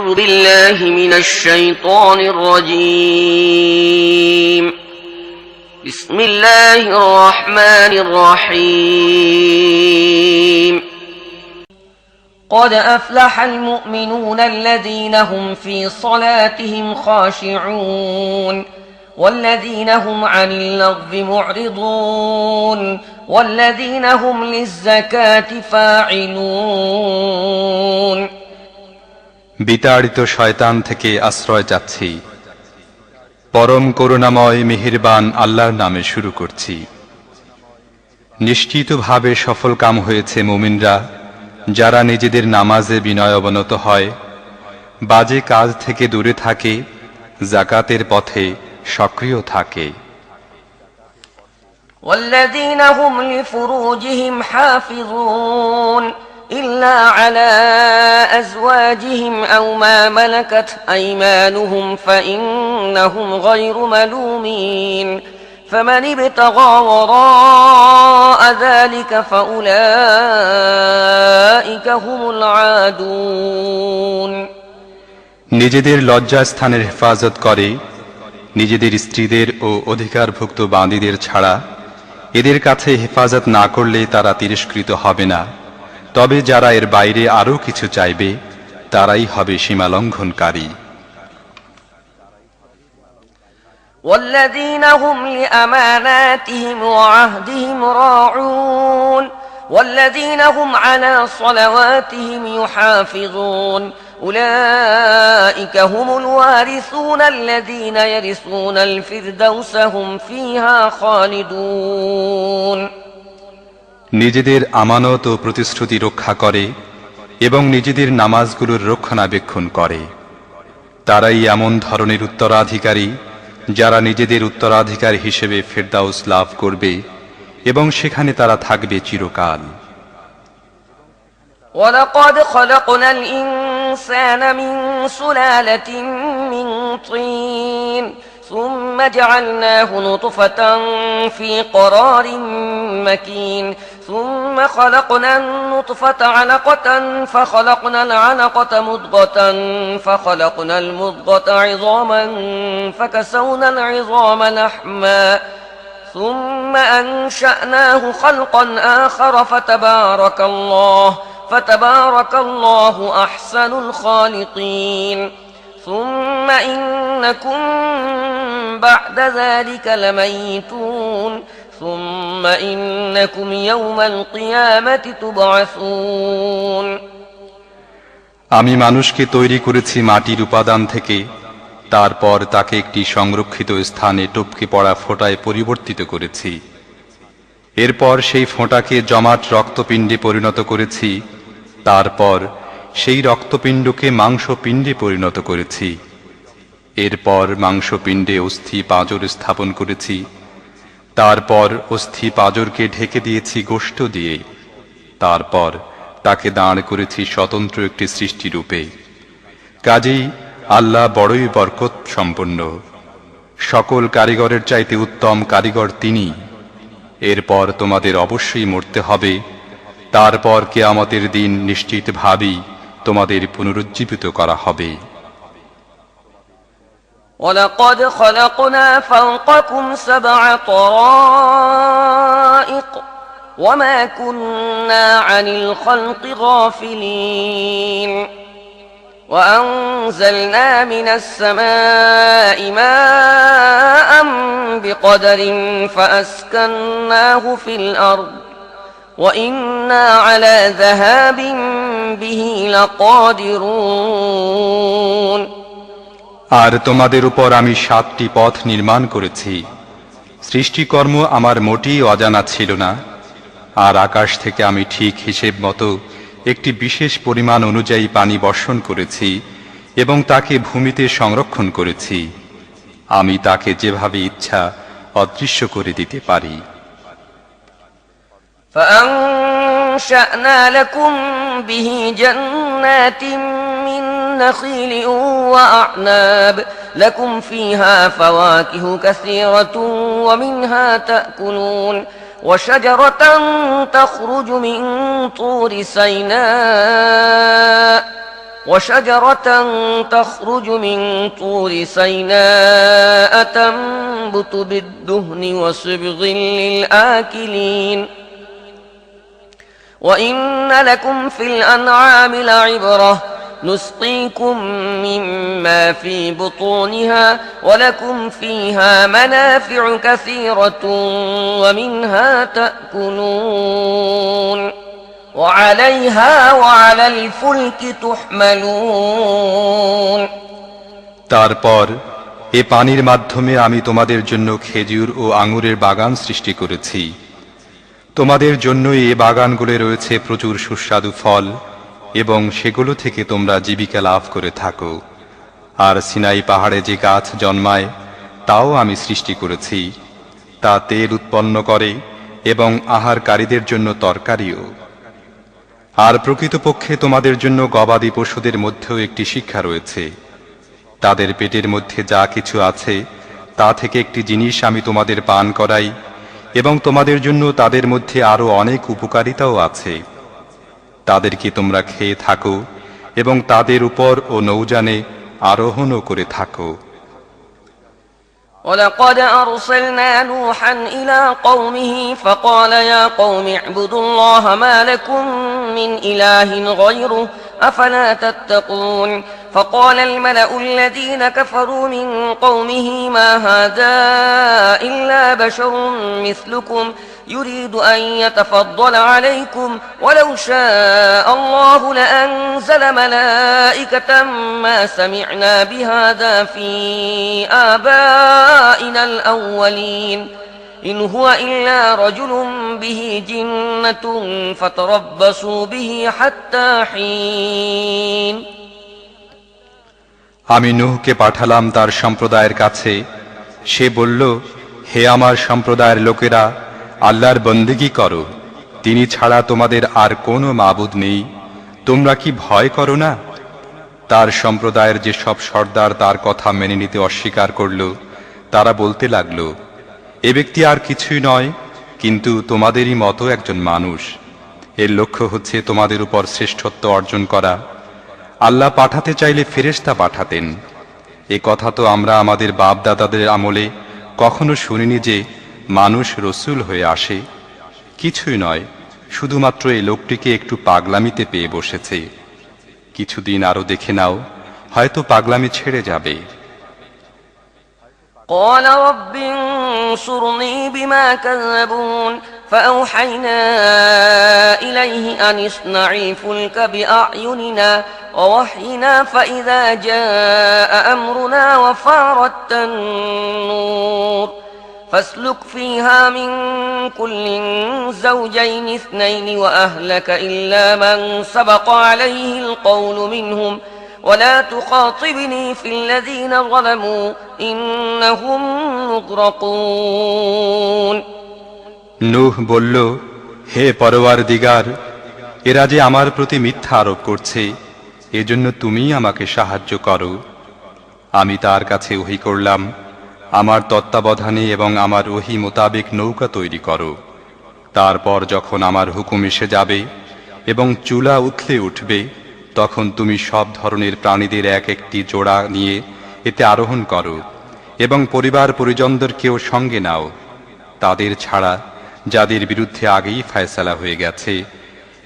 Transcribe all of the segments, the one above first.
أعوذ بالله من الشيطان الرجيم بسم الله الرحمن الرحيم قد أفلح المؤمنون الذين هم في صلاتهم خاشعون والذين هم عن اللغو معرضون والذين هم للزكاة فاعلون বিতাড়িত শয়তান থেকে আশ্রয় চাচ্ছি। পরম করুণাময় মেহেরবান আল্লাহর নামে শুরু করছি। নিশ্চিতভাবে সফল কাম হয়েছে মুমিনরা যারা নিজেদের নামাজে বিনয় অবনত হয়, বাজে কাজ থেকে দূরে থাকে, যাকাতের পথে সক্রিয় থাকে। والذين هم لفروجهم حافظون إلا على أزواجهم أو ما ملكت أيمانهم فإنهم غير ملومين فمن ابتغى وراء ذلك فأولئك هم العادون নিজেদের লজ্জাস্থানের হেফাজত করে, নিজেদের স্ত্রীদের ও অধিকারভুক্ত বান্দীদের ছাড়া এদের কাছে হেফাজত না করলে তারা তিরস্কৃত হবে না। তবে যারা এর বাইরে আরও কিছু চাইবে তারাই হবে সীমালঙ্ঘনকারী। والذين هم لأماناتهم وعهدهم راعون والذين هم على صلواتهم يحافظون أولئك هم الوارثون الذين يرثون الفردوس هم فيها خالدون নিজেদের আমানত ও প্রতিশ্রুতি রক্ষা করে এবং নিজেদের নামাজগুলোর রক্ষণাবেক্ষণ করে, তারাই এমন ধরনের উত্তরাধিকারী যারা নিজেদের উত্তরাধিকার হিসেবে ফেরদাউস লাভ করবে এবং সেখানে তারা থাকবে চিরকাল। ولقد خلقنا الإنسان من سلالة من طين ثم جعلناه نطفة في قرار مكين ثم خلقنا النطفة علقة فخلقنا العلقة مضغة فخلقنا المضغة عظاما فكسونا العظام لحما ثم أنشأناه خلقا آخر فتبارك الله أحسن الخالقين ثم إنكم بعد ذلك لميتون ثم إنكم يوم القيامة تبعثون আমি মানুষকে তৈরি করেছি মাটির উপাদান থেকে, তারপর তাকে একটি সংরক্ষিত স্থানে টপকে পড়া ফোঁটায় পরিবর্তিত করেছি। এরপর সেই ফোঁটাকে জমাট রক্তপিণ্ডে পরিণত করেছি, তারপর সেই রক্তপিণ্ডকে মাংসপিণ্ডে পরিণত করেছি। এরপর মাংসপিণ্ডে অস্থি পাঁজর স্থাপন করেছি, তারপর অস্থি পাঁজরকে ঢেকে দিয়েছি গোশত দিয়ে, তারপর তাকে দাঁড় করেছি স্বতন্ত্র একটি সৃষ্টিরূপে। কাজেই আল্লাহ বড়ই বরকত সম্পন্ন, সকল কারিগরের চাইতে উত্তম কারিগর তিনি। এরপর তোমাদের অবশ্যই মরতে হবে, তারপর কিয়ামতের দিন নিশ্চিতভাবেই তোমাদের পুনরুজ্জীবিত করা হবে। ولقد خلقنا فوقكم 7 طرائق وما كنا عن الخلق غافلين وأنزلنا من السماء ماء بقدر فأسكناه في الأرض وإنا على ذهاب به لقادرون আর তোমাদের উপর আমি 7টি পথ নির্মাণ করেছি। সৃষ্টিকর্ম আমার মোটেই অজানা ছিল না, আর আকাশ থেকে আমি ঠিক হিসেব মতো একটি বিশেষ পরিমাণ অনুযায়ী পানি বর্ষণ করেছি এবং তাকে ভূমিতে সংরক্ষণ করেছি। আমি তাকে যেভাবে ইচ্ছা অদৃশ্য করে দিতে পারি। فأنشأنا لكم به جنات من نخيل وأعناب لكم فيها فواكه كثيرة ومنها تأكلون وشجرة تخرج من طور سيناء وشجرة تخرج من طور سيناء تنبت بالدهن وصبغ للآكلين وإن لكم في الأنعام لعبرة نسقيكم مما في بطونها ولكم فيها منافع كثيرة ومنها تأكلون وعليها وعلى الفلك تحملون তারপর এ পানির মাধ্যমে আমি তোমাদের জন্য খেজুর ও আঙুরের বাগান সৃষ্টি করেছি। তোমাদের জন্য এই বাগানগুলো রয়েছে প্রচুর সুস্বাদু ফল এবং সেগুলো থেকে তোমরা জীবিকা লাভ করে থাকো। আর সিনাই পাহাড়ে যে গাছ জন্মায় তাও আমি সৃষ্টি করেছি, তা তেল উৎপন্ন করে এবং আহারকারীদের জন্য তরকারিও। আর প্রকৃতপক্ষে তোমাদের জন্য গবাদি পশুদের মধ্যেও একটি শিক্ষা রয়েছে। তাদের পেটের মধ্যে যা কিছু আছে তা থেকে একটি জিনিস আমি তোমাদের পান করাই এবং তোমাদের জন্য তাদের মধ্যে আরো অনেক উপকারিতাও আছে। তাদেরকে তোমরা খেয়ে থাকো এবং তাদের উপর ও নৌযানে আরোহণও করে থাকো। ولقد أرسلنا نوحا إلى قومه فقال يا قوم اعبدوا الله ما لكم من إله غيره أفلا تتقون فقال الملأ الذين كفروا من قومه ما هذا إلا بشر مثلكم يريد أن يتفضل عليكم ولو شاء الله لأنزل ملائكة ما سمعنا بهذا في آبائنا الأولين إن هو إلا رجل به جنة فتربصوا به حتى حين আমি নূহকে পাঠালাম তার সম্প্রদায়ের কাছে। সে বলল, হে আমার সম্প্রদায়ের লোকেরা, আল্লাহর বন্দেগী করো, তিনি ছাড়া তোমাদের আর কোনো মাবুদ নেই। তোমরা কি ভয় করো না? তার সম্প্রদায়ের যে সব সর্দার তার কথা মেনে নিতে অস্বীকার করল, তারা বলতে লাগল, এ ব্যক্তি আর কিছুই নয় কিন্তু তোমাদেরই মতো একজন মানুষ। এর লক্ষ্য হচ্ছে তোমাদের উপর শ্রেষ্ঠত্ব অর্জন করা। আল্লাহ পাঠাতে চাইলে ফেরেশতা পাঠাতেন। এ কথা তো আমরা আমাদের বাপ দাদাদের আমলে কখনো শুনিনি যে মানুষ রসুল হয়ে আসে। কিছুই নয়, শুধুমাত্র এই লোকটিকে একটু পাগলামিতে পেয়ে বসেছে। কিছুদিন আরো দেখে নাও, হয়তো পাগলামি ছেড়ে যাবে। قال رب انصرني بما كذبون فأوحينا إليه أن اصنع الفلك بأعيننا ووحينا فإذا جاء أمرنا وفارت النور فاسلك فيها من كل زوجين اثنين وأهلك إلا من سبق عليه القول منهم ولا تخاطبني في الذين ظلموا إنهم مغرقون নূহ বলল, হে পরওয়ারদিগার, এরা যে আমার প্রতি মিথ্যা আরোপ করছে, এজন্য তুমিই আমাকে সাহায্য করো। আমি তার কাছে ওহী করলাম, আমার তত্ত্বাবধানে এবং আমার ওহী মোতাবেক নৌকা তৈরি করো। তারপর যখন আমার হুকুম এসে যাবে এবং চুলা উথলে উঠবে, তখন তুমি সব ধরনের প্রাণীদের এক একটি জোড়া নিয়ে এতে আরোহণ করো এবং পরিবার পরিজনদেরকেও সঙ্গে নাও, তাদের ছাড়া যাদের বিরুদ্ধে আগেই ফয়সালা হয়ে গেছে,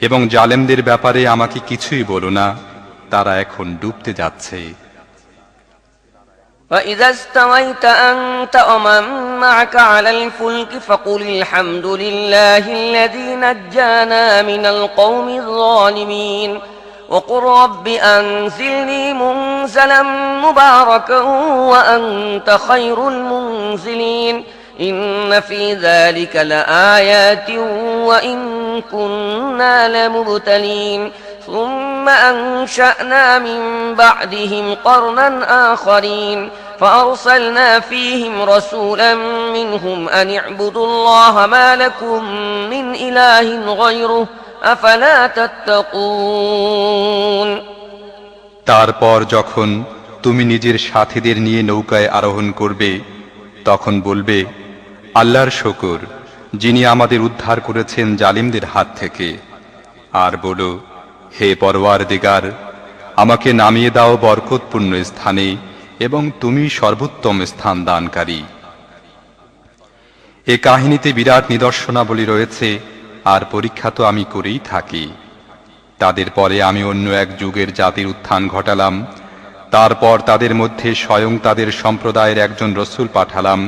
এবং জালেমদের ব্যাপারে আমাকে কিছুই বলো না, তারা এখন ডুবতে যাচ্ছে। فإذا استويت أنت ومن معك على الفلك فقل الحمد لله الذي نجانا من القوم الظالمين وقل رب أنزلني منزلا مباركا وأنت خير المنزلين إن في ذلك لآيات وإن كنا لمبتلين ثم أنشأنا من بعدهم قرنا آخرين فأرسلنا فيهم رسولا منهم أن اعبدوا الله ما لكم من إله غيره أفلا تتقون তারপর যখন তুমি নিজের সাথীদের নিয়ে নৌকায় আরোহণ করবে, তখন বলবে, আল্লাহর শুকর, যিনি আমাদের উদ্ধার করেছেন জালিমদের হাত থেকে। আর বলো, হে পরওয়ারদিগার, আমাকে নামিয়ে দাও বরকতপূর্ণ স্থানে, এবং তুমি সর্বোত্তম স্থান দানকারী। এ কাহিনীতে বিরাট নিদর্শনাবলী রয়েছে, আর পরীক্ষা তো আমি করেই থাকি। তাদের পরে আমি অন্য এক যুগের জাতির উত্থান ঘটালাম। তারপর তাদের মধ্যে স্বয়ং তাদের সম্প্রদায়ের একজন রসূল পাঠালাম,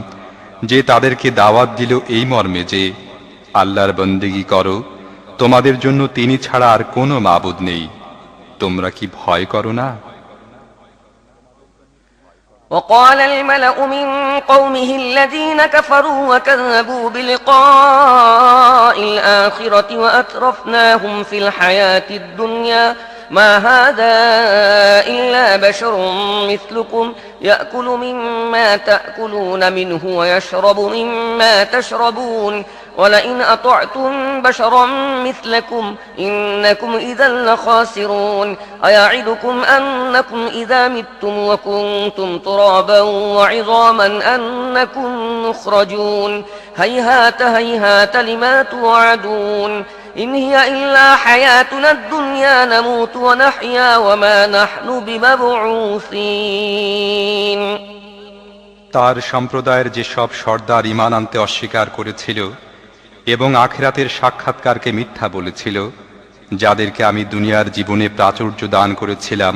যে তাদেরকে দাওয়াত দিল এই মর্মে যে, আল্লাহর বন্দেগী করো, তোমাদের জন্য তিনি ছাড়া আর কোনো মাবুদ নেই। তোমরা কি ভয় করো না? وقال الملأ من قومه الذين كفروا وكذبوا بلقاء الآخرة وأترفناهم في الحياة الدنيا ما هذا إلا بشر مثلكم يأكل مما تأكلون منه ويشرب مما تشربون ولئن أطعتم بشرا مثلكم إنكم إذا لخاسرون أيعدكم أنكم إذا متم وكنتم ترابا وعظاما أنكم مخرجون هيهات هيهات لما توعدون إن هي إلا حياتنا الدنيا نموت ونحيا وما نحن بمبعوثين তার সম্প্রদায়ের যে সব সর্দার ঈমান আনতে অস্বীকার করেছিল এবং আখিরাতের সাক্ষাৎকারকে মিথ্যা বলেছিল, যাদেরকে আমি দুনিয়ার জীবনে প্রাচুর্য দান করেছিলাম,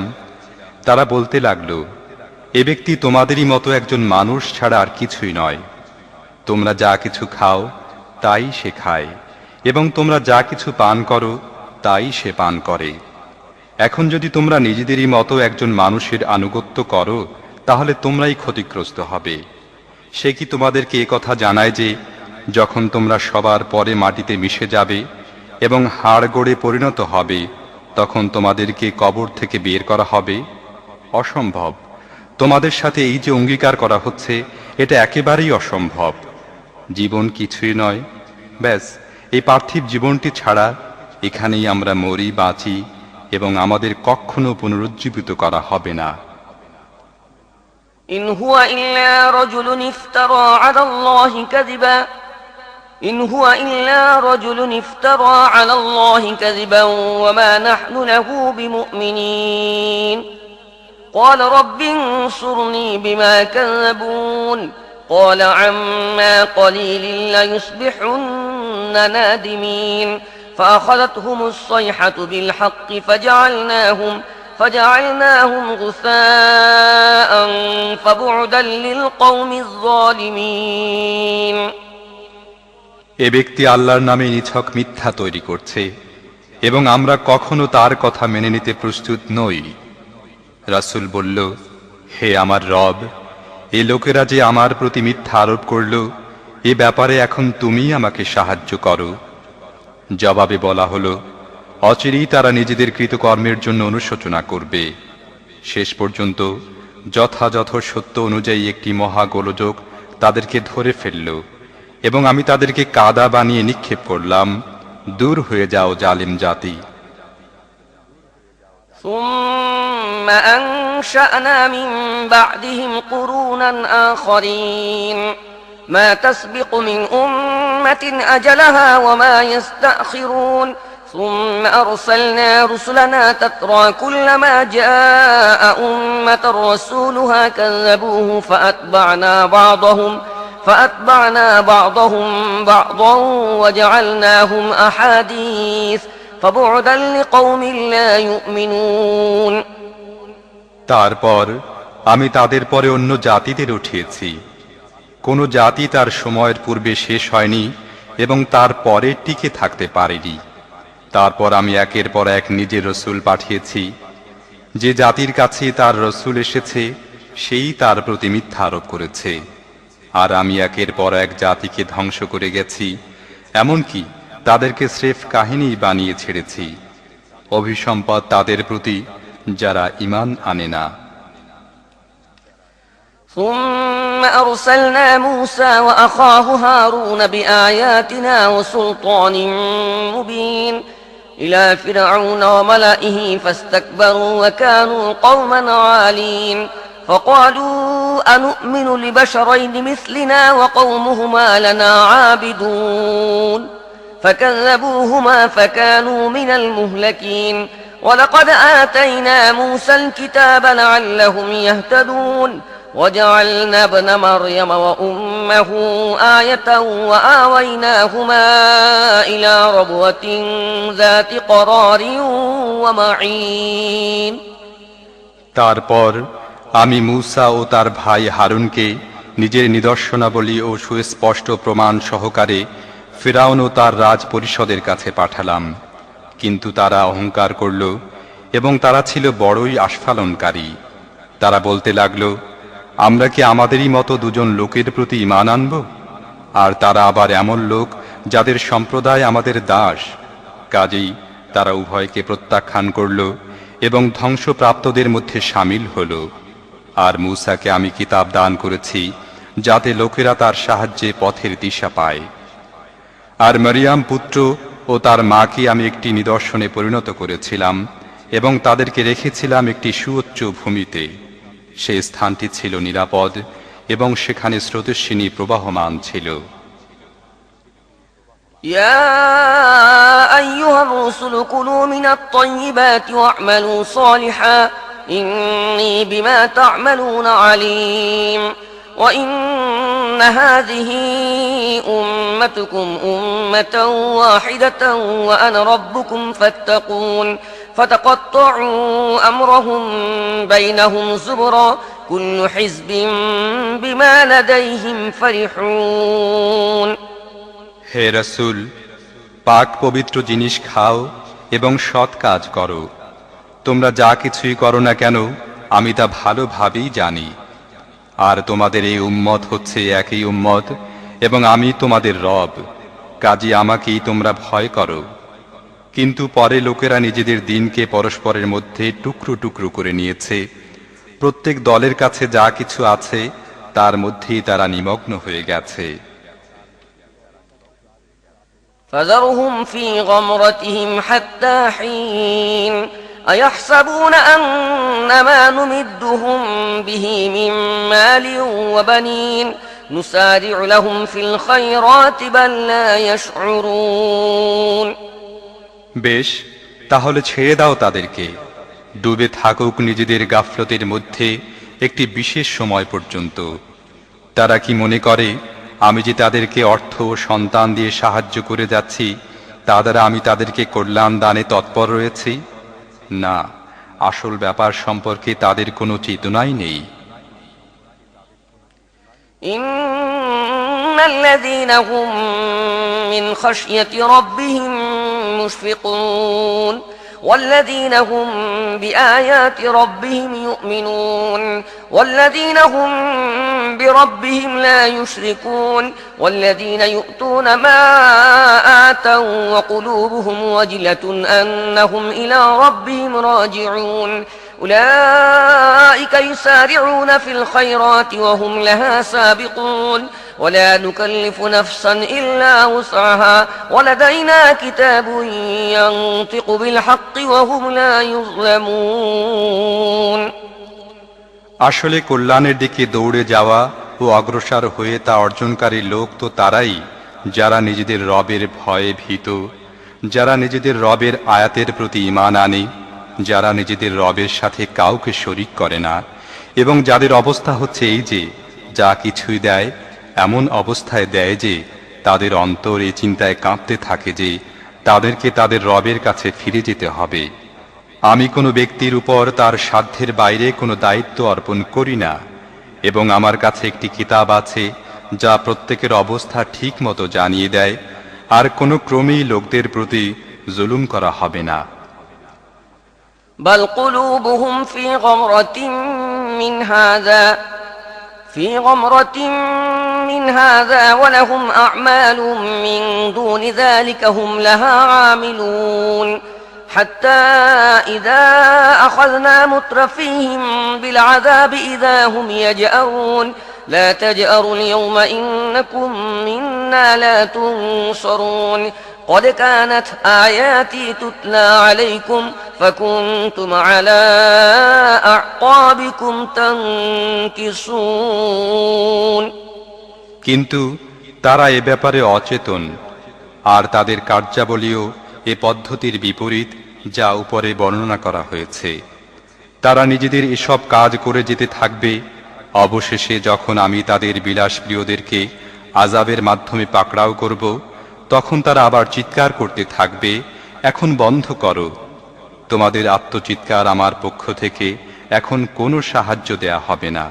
তারা বলতে লাগল, এ ব্যক্তি তোমাদেরই মতো একজন মানুষ ছাড়া আর কিছুই নয়। তোমরা যা কিছু খাও তাই সে খায়, এবং তোমরা যা কিছু পান করো তাই সে পান করে। এখন যদি তোমরা নিজেদেরই মতো একজন মানুষের আনুগত্য করো, তাহলে তোমরাই ক্ষতিগ্রস্ত হবে। সে কি তোমাদেরকে এ কথা জানায় যে, যখন তোমরা সবার পরে মাটিতে মিশে যাবে এবং হাড় গড়ে পরিণত হবে, তখন তোমাদেরকে কবর থেকে বের করা হবে? অসম্ভব। তোমাদের সাথে এই যে অঙ্গীকার করা হচ্ছে, এটা একেবারেই অসম্ভব। জীবন কিছুই নয়, ব্যাস এই পার্থিব জীবনটি ছাড়া এখানেই আমরা মরি, বাঁচি, এবং আমাদের কখনো পুনরুজ্জীবিত করা হবে না। إن هو إلا رجل افترى على الله كذبا إن هو إلا رجل افترى على الله كذبا وما نحن له بمؤمنين قال رب انصرني بما كذبون قال عما قليل ليصبحن نادمين فأخذتهم الصيحة بالحق فجعلناهم غثاء فبعدا للقوم الظالمين এ ব্যক্তি আল্লাহর নামে নিছক মিথ্যা তৈরি করছে, এবং আমরা কখনো তার কথা মেনে নিতে প্রস্তুত নই। রাসূল বলল, হে আমার রব, এ লোকেরা যে আমার প্রতি মিথ্যা আরোপ করল, এ ব্যাপারে এখন তুমিই আমাকে সাহায্য করো। জবাবে বলা হলো, অচিরেই তারা নিজেদের কৃতকর্মের জন্য অনুশোচনা করবে। শেষ পর্যন্ত যথাযথ সত্য অনুযায়ী একটি মহাগোলযোগ তাদেরকে ধরে ফেলল, এবং আমি তাদেরকে কাদা বানিয়ে নিক্ষেপ করলাম। দূর হয়ে যাও জালিম জাতি। ثم أنشأنا من بعدهم قرونا آخرين ما تسبق من أمة أجلها وما يستأخرون ثم أرسلنا رسلنا تترى كلما جاء أمة رسولها كذبوه فأتبعنا بعضهم بعضا وجعلناهم أحاديث فبعدا لقوم لا يؤمنون তারপর আমি তাদের পরে অন্য জাতিদের উঠিয়েছি। কোন জাতি তার সময়ের পূর্বে শেষ হয়নি এবং তার পরে টিকে থাকতে পারেনি। তারপর আমি একের পর এক নিজের রসূল পাঠিয়েছি। যে জাতির কাছে তার রসূল এসেছে, সেই তার প্রতি মিথ্যা আরোপ করেছে। আর আমি একের পর এক জাতিকে ধ্বংস করে গেছি, এমনকি তাদেরকে স্রেফ কাহিনী বানিয়ে ছেড়েছি। অভিসম্পদ তাদের প্রতি যারা ঈমান আনে না। ثم أرسلنا موسى وأخاه هارون بآياتنا وسلطان مبين إلى فرعون وملئه فاستكبروا وكانوا قوما عالين فقالوا أنؤمن لبشرين مثلنا وقومهما لنا عابدون فكذبوهما فكانوا من المهلكين ولقد آتينا موسى الكتاب لعلهم يهتدون وجعلنا ابن مريم وأمه آية وآويناهما إلى ربوة ذات قرار ومعين তারপর আমি মূসা ও তার ভাই হারুনকে নিজের নিদর্শনাবলী ও সুস্পষ্ট প্রমাণ সহকারে ফিরআউন ও তার রাজ পরিষদের কাছে পাঠালাম, কিন্তু তারা অহংকার করল এবং তারা ছিল বড়ই আস্ফালনকারী। তারা বলতে লাগল, আমরা কি আমাদেরই মতো দুজন লোকের প্রতি ঈমান আনব? আর তারা আবার এমন লোক যাদের সম্প্রদায় আমাদের দাস। কাজেই তারা উভয়কে প্রত্যাখ্যান করল এবং ধ্বংসপ্রাপ্তদের মধ্যে শামিল হল। আর মূসাকে আমি কিতাব দান করেছি যাতে লোকেরা তার সাহায্যে পথের দিশা পায়। আর মরিয়াম পুত্র ও তার মাকে আমি একটি নিদর্শনে পরিণত করেছিলাম এবং তাদেরকে রেখেছিলাম একটি সুউচ্চ ভূমিতে। সেই স্থানটি ছিল নিরাপদ এবং সেখানে স্রোতস্বিনী প্রবাহমান ছিল। يا أيها الرسل كلوا من الطيبات واعملوا صالحا إني بما تعملون عليم وإن هذه أمتكم أمة واحدة وأنا ربكم فاتقون فتقطعوا أمرهم بينهم زبرا كل حزب بما لديهم فرحون হে রাসূল, পাক পবিত্র জিনিস খাও এবং সৎ কাজ করো। তোমরা যা কিছুই করো না কেন আমি তা ভালোভাবেই জানি। আর তোমাদের এই উম্মত হচ্ছে একই উম্মত এবং আমি তোমাদের রব, কাজী আমাকেই তোমরা ভয় করো। কিন্তু পরে লোকেরা নিজেদের দিনকে পরস্পরের মধ্যে টুকরো টুকরো করে নিয়েছে। প্রত্যেক দলের কাছে যা কিছু আছে তার মধ্যেই তারা নিমগ্ন হয়ে গেছে। فذرهم في غمرتهم حتى حين أيحسبون أن ما نمدهم به من مال وبنين نسارع لهم في الخيرات بل لا يشعرون বেশ, তাহলে ছেড়ে দাও তাদেরকে, ডুবে থাকুক নিজেদের গাফলতের মধ্যে একটি বিশেষ সময় পর্যন্ত। তারা কি মনে করে আমি যে তাদেরকে অর্থ ও সন্তান দিয়ে সাহায্য করে যাচ্ছি তা দ্বারা আমি তাদেরকে কল্যাণ দানে তৎপর রয়েছি? না, আসল ব্যাপার সম্পর্কে তাদের কোনো চেতনাই নেই। ইন্নাল্লাযীনা হুম মিন খাশিয়াতি রাব্বিহিম মুশফিকুন والذين هم بآيات ربهم يؤمنون والذين هم بربهم لا يشركون والذين يؤتون ما آتوا وقلوبهم وجلة أنهم إلى ربهم راجعون أولئك يسارعون في الخيرات وهم لها سابقون ولا نكلف نفسا إلا وسعها ولدينا كتاب ينطق بالحق وهم لا يظلمون আসলে কল্যাণের দিকে দৌড়ে যাওয়া ও অগ্রসর হয়ে তা অর্জনকারী লোক তো তারাই যারা নিজেদের রবের ভয়ে ভীত, যারা নিজেদের রবের আয়াতের প্রতি ঈমান আনে, যারা নিজেদের রবের সাথে কাউকে শরীক করে না, এবং যাদের অবস্থা হচ্ছে এই যে যা কিছুই দেয় এমন অবস্থায় দেয় যে তাদের অন্তর এই চিন্তায় কাঁপতে থাকে যে তাদেরকে তাদের রবের কাছে ফিরে যেতে হবে। আমি কোনো ব্যক্তির উপর তার সাধ্যের বাইরে কোনো দায়িত্ব অর্পণ করি না এবং আমার কাছে একটি কিতাব আছে যা প্রত্যেকের অবস্থা ঠিক মতো জানিয়ে দেয়, আর কোনো ক্রমেই লোকদের প্রতি জুলুম করা হবে না। بل قلوبهم في غمرة من هذا ولهم أعمال من دون ذلك هم لها عاملون حتى إذا أخذنا مترفيهم بالعذاب إذا هم يجأرون لا تجأروا اليوم إنكم منا لا تنصرون قد كانت آياتي تتلى عليكم فكنتم على أعقابكم تنكصون কিন্তু তারা এ ব্যাপারে অচেতন, আর তাদের কার্যাবলীও এ পদ্ধতির বিপরীত যা উপরে বর্ণনা করা হয়েছে। তারা নিজেদের এসব কাজ করে যেতে থাকবে। অবশেষে যখন আমি তাদের বিলাসপ্রিয়দেরকে আযাবের মাধ্যমে পাকড়াও করব, তখন তারা আবার চিৎকার করতে থাকবে, এখন বন্ধ করো। তোমাদের আত্মচিৎকার আমার পক্ষ থেকে এখন কোনো সাহায্য দেয়া হবে না।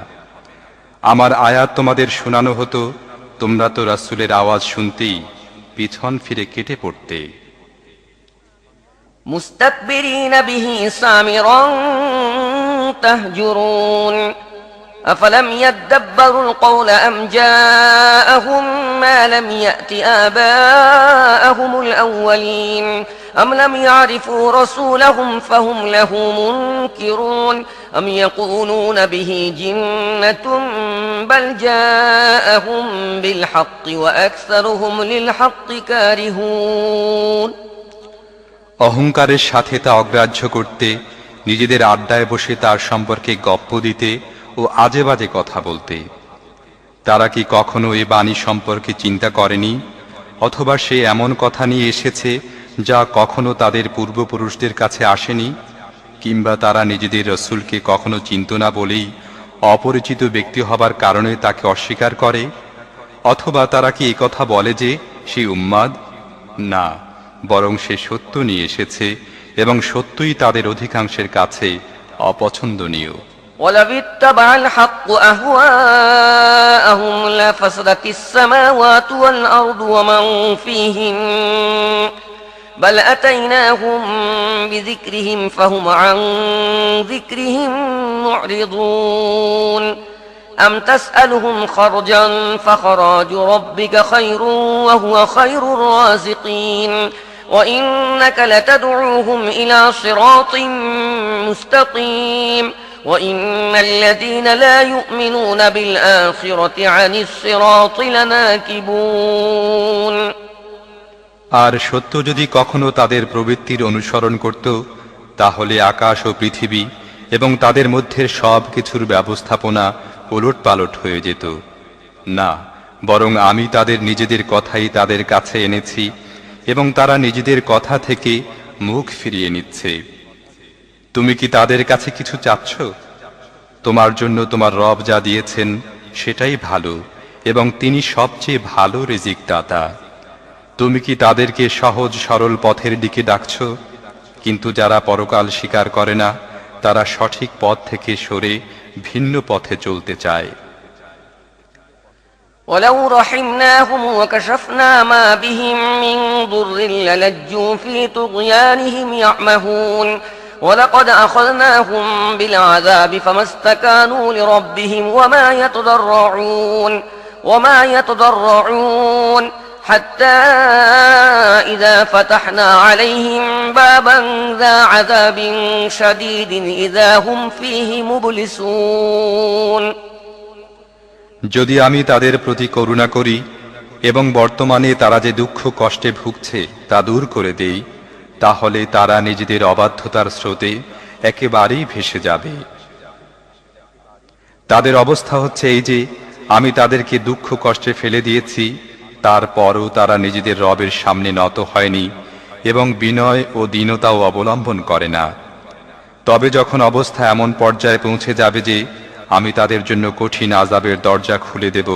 আমার আয়াত তোমাদের শোনানো হতো, তোমরা তো রাসূলের আওয়াজ শুনতেই পিছন ফিরে কেটে পড়তে। مستكبرين به سامرا تهجرون أفلم يدبروا القول أم جاءهم ما لم يأت آباءهم الأولين أم لم يعرفوا رسولهم فهم له منكرون أم يقولون به جنة بل جاءهم بالحق وأكثرهم للحق كارهون অহংকারের সাথে তা অগ্রাহ্য করতে, নিজেদের আড্ডায় বসে তার সম্পর্কে গপ্প দিতে ও আজে বাজে কথা বলতে। তারা কি কখনো এ বাণী সম্পর্কে চিন্তা করেনি? অথবা সে এমন কথা নিয়ে এসেছে যা কখনো তাদের পূর্বপুরুষদের কাছে আসেনি? কিংবা তারা নিজেদের রসূলকে কখনো চিনত না বলেই অপরিচিত ব্যক্তি হবার কারণে তাকে অস্বীকার করে? অথবা তারা কি এই কথা বলে যে সে উম্মাদ? না, বরং সে সত্য নিয়ে এসেছে এবং সত্যই তাদের অধিকাংশের কাছে অপছন্দনীয়। ولو اتبع الحق أهواءهم لفسدت السماوات والأرض ومن فيهن بل أتيناهم بذكرهم فهم عن ذكرهم معرضون أم تسألهم خرجا فخراج ربك خير وهو خير الرازقين وإنك لتدعوهم إلى صراط مستقيم وإن الذين لا يؤمنون بالآخرة عن الصراط لناكبون আর সত্য যদি কখনো তাদের প্রবৃত্তির অনুসরণ করত, তাহলে আকাশ ও পৃথিবী এবং তাদের মধ্যে সব কিছুর ব্যবস্থাপনা ওলটপালট হয়ে যেত। না, বরং আমি তাদের নিজেদের কথাই তাদের কাছে এনেছি এবং তারা নিজেদের কথা থেকে মুখ ফিরিয়ে নিচ্ছে। তুমি কি তাদের কাছে কিছু চাচ্ছ? তোমার জন্য তোমার রব যা দিয়েছেন সেটাই ভালো এবং তিনি সবচেয়ে ভালো রিজিক দাতা। তুমি কি তাদেরকে সহজ সরল পথের দিকে ডাকছ? কিন্তু যারা পরকাল স্বীকার করে না, তারা সঠিক পথ থেকে সরে ভিন্ন পথে চলতে চায়। ولو رحمناهم وكشفنا ما بهم من ضر للجوا في طغيانهم يعمهون ولقد أخذناهم بالعذاب فما استكانوا لربهم وما يتضرعون حتى إذا فتحنا عليهم بابا ذا عذاب شديد إذا هم فيه مبلسون যদি আমি তাদের প্রতি করুণা করি এবং বর্তমানে তারা যে দুঃখ কষ্টে ভুগছে তা দূর করে দেই, তাহলে তারা নিজেদের অবাধ্যতার স্রোতে একেবারেই ভেসে যাবে। তাদের অবস্থা হচ্ছে এই যে, আমি তাদেরকে দুঃখ কষ্টে ফেলে দিয়েছি, তারপরও তারা নিজেদের রবের সামনে নত হয়নি এবং বিনয় ও দীনতাও অবলম্বন করে না। তবে যখন অবস্থা এমন পর্যায়ে পৌঁছে যাবে যে আমি তাদের জন্য কঠিন আযাবের দরজা খুলে দেব,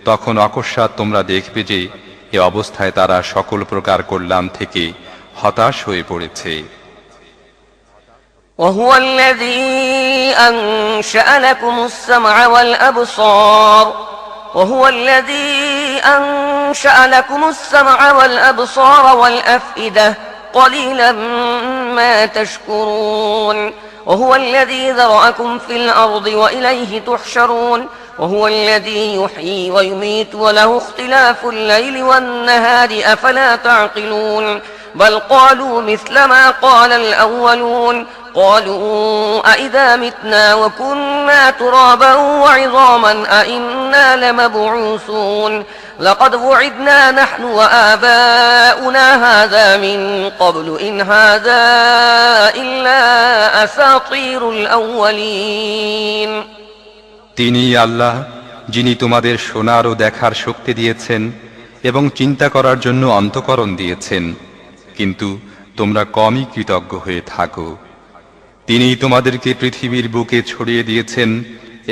তখন অকস্মাৎ তোমরা দেখবে যে এ অবস্থায় তারা সকল প্রকার কল্যাণ থেকে হতাশ হয়ে পড়েছে। وهو الذي أنشأ لكم السمع والأبصار وهو الذي أنشأ لكم السمع والأبصار والأفئدة قليلا ما تشكرون وهو الذي ذرأكم في الأرض وإليه تحشرون وهو الذي يحيي ويميت وله اختلاف الليل والنهار أفلا تعقلون بل قالوا مثل ما قال الأولون قالوا أئذا متنا وكنا ترابا وعظاما أئنا لمبعوثون لقد وعدنا نحن وآباؤنا هذا من قبل إن هذا إلا أساطير الأولين তিনি আল্লাহ, যিনি তোমাদের শোনার ও দেখার শক্তি দিয়েছেন এবং চিন্তা করার জন্য অন্তঃকরণ দিয়েছেন, কিন্তু তোমরা কমই কৃতজ্ঞ হয়ে থাকো। তিনি তোমাদেরকে পৃথিবীর বুকে ছড়িয়ে দিয়েছেন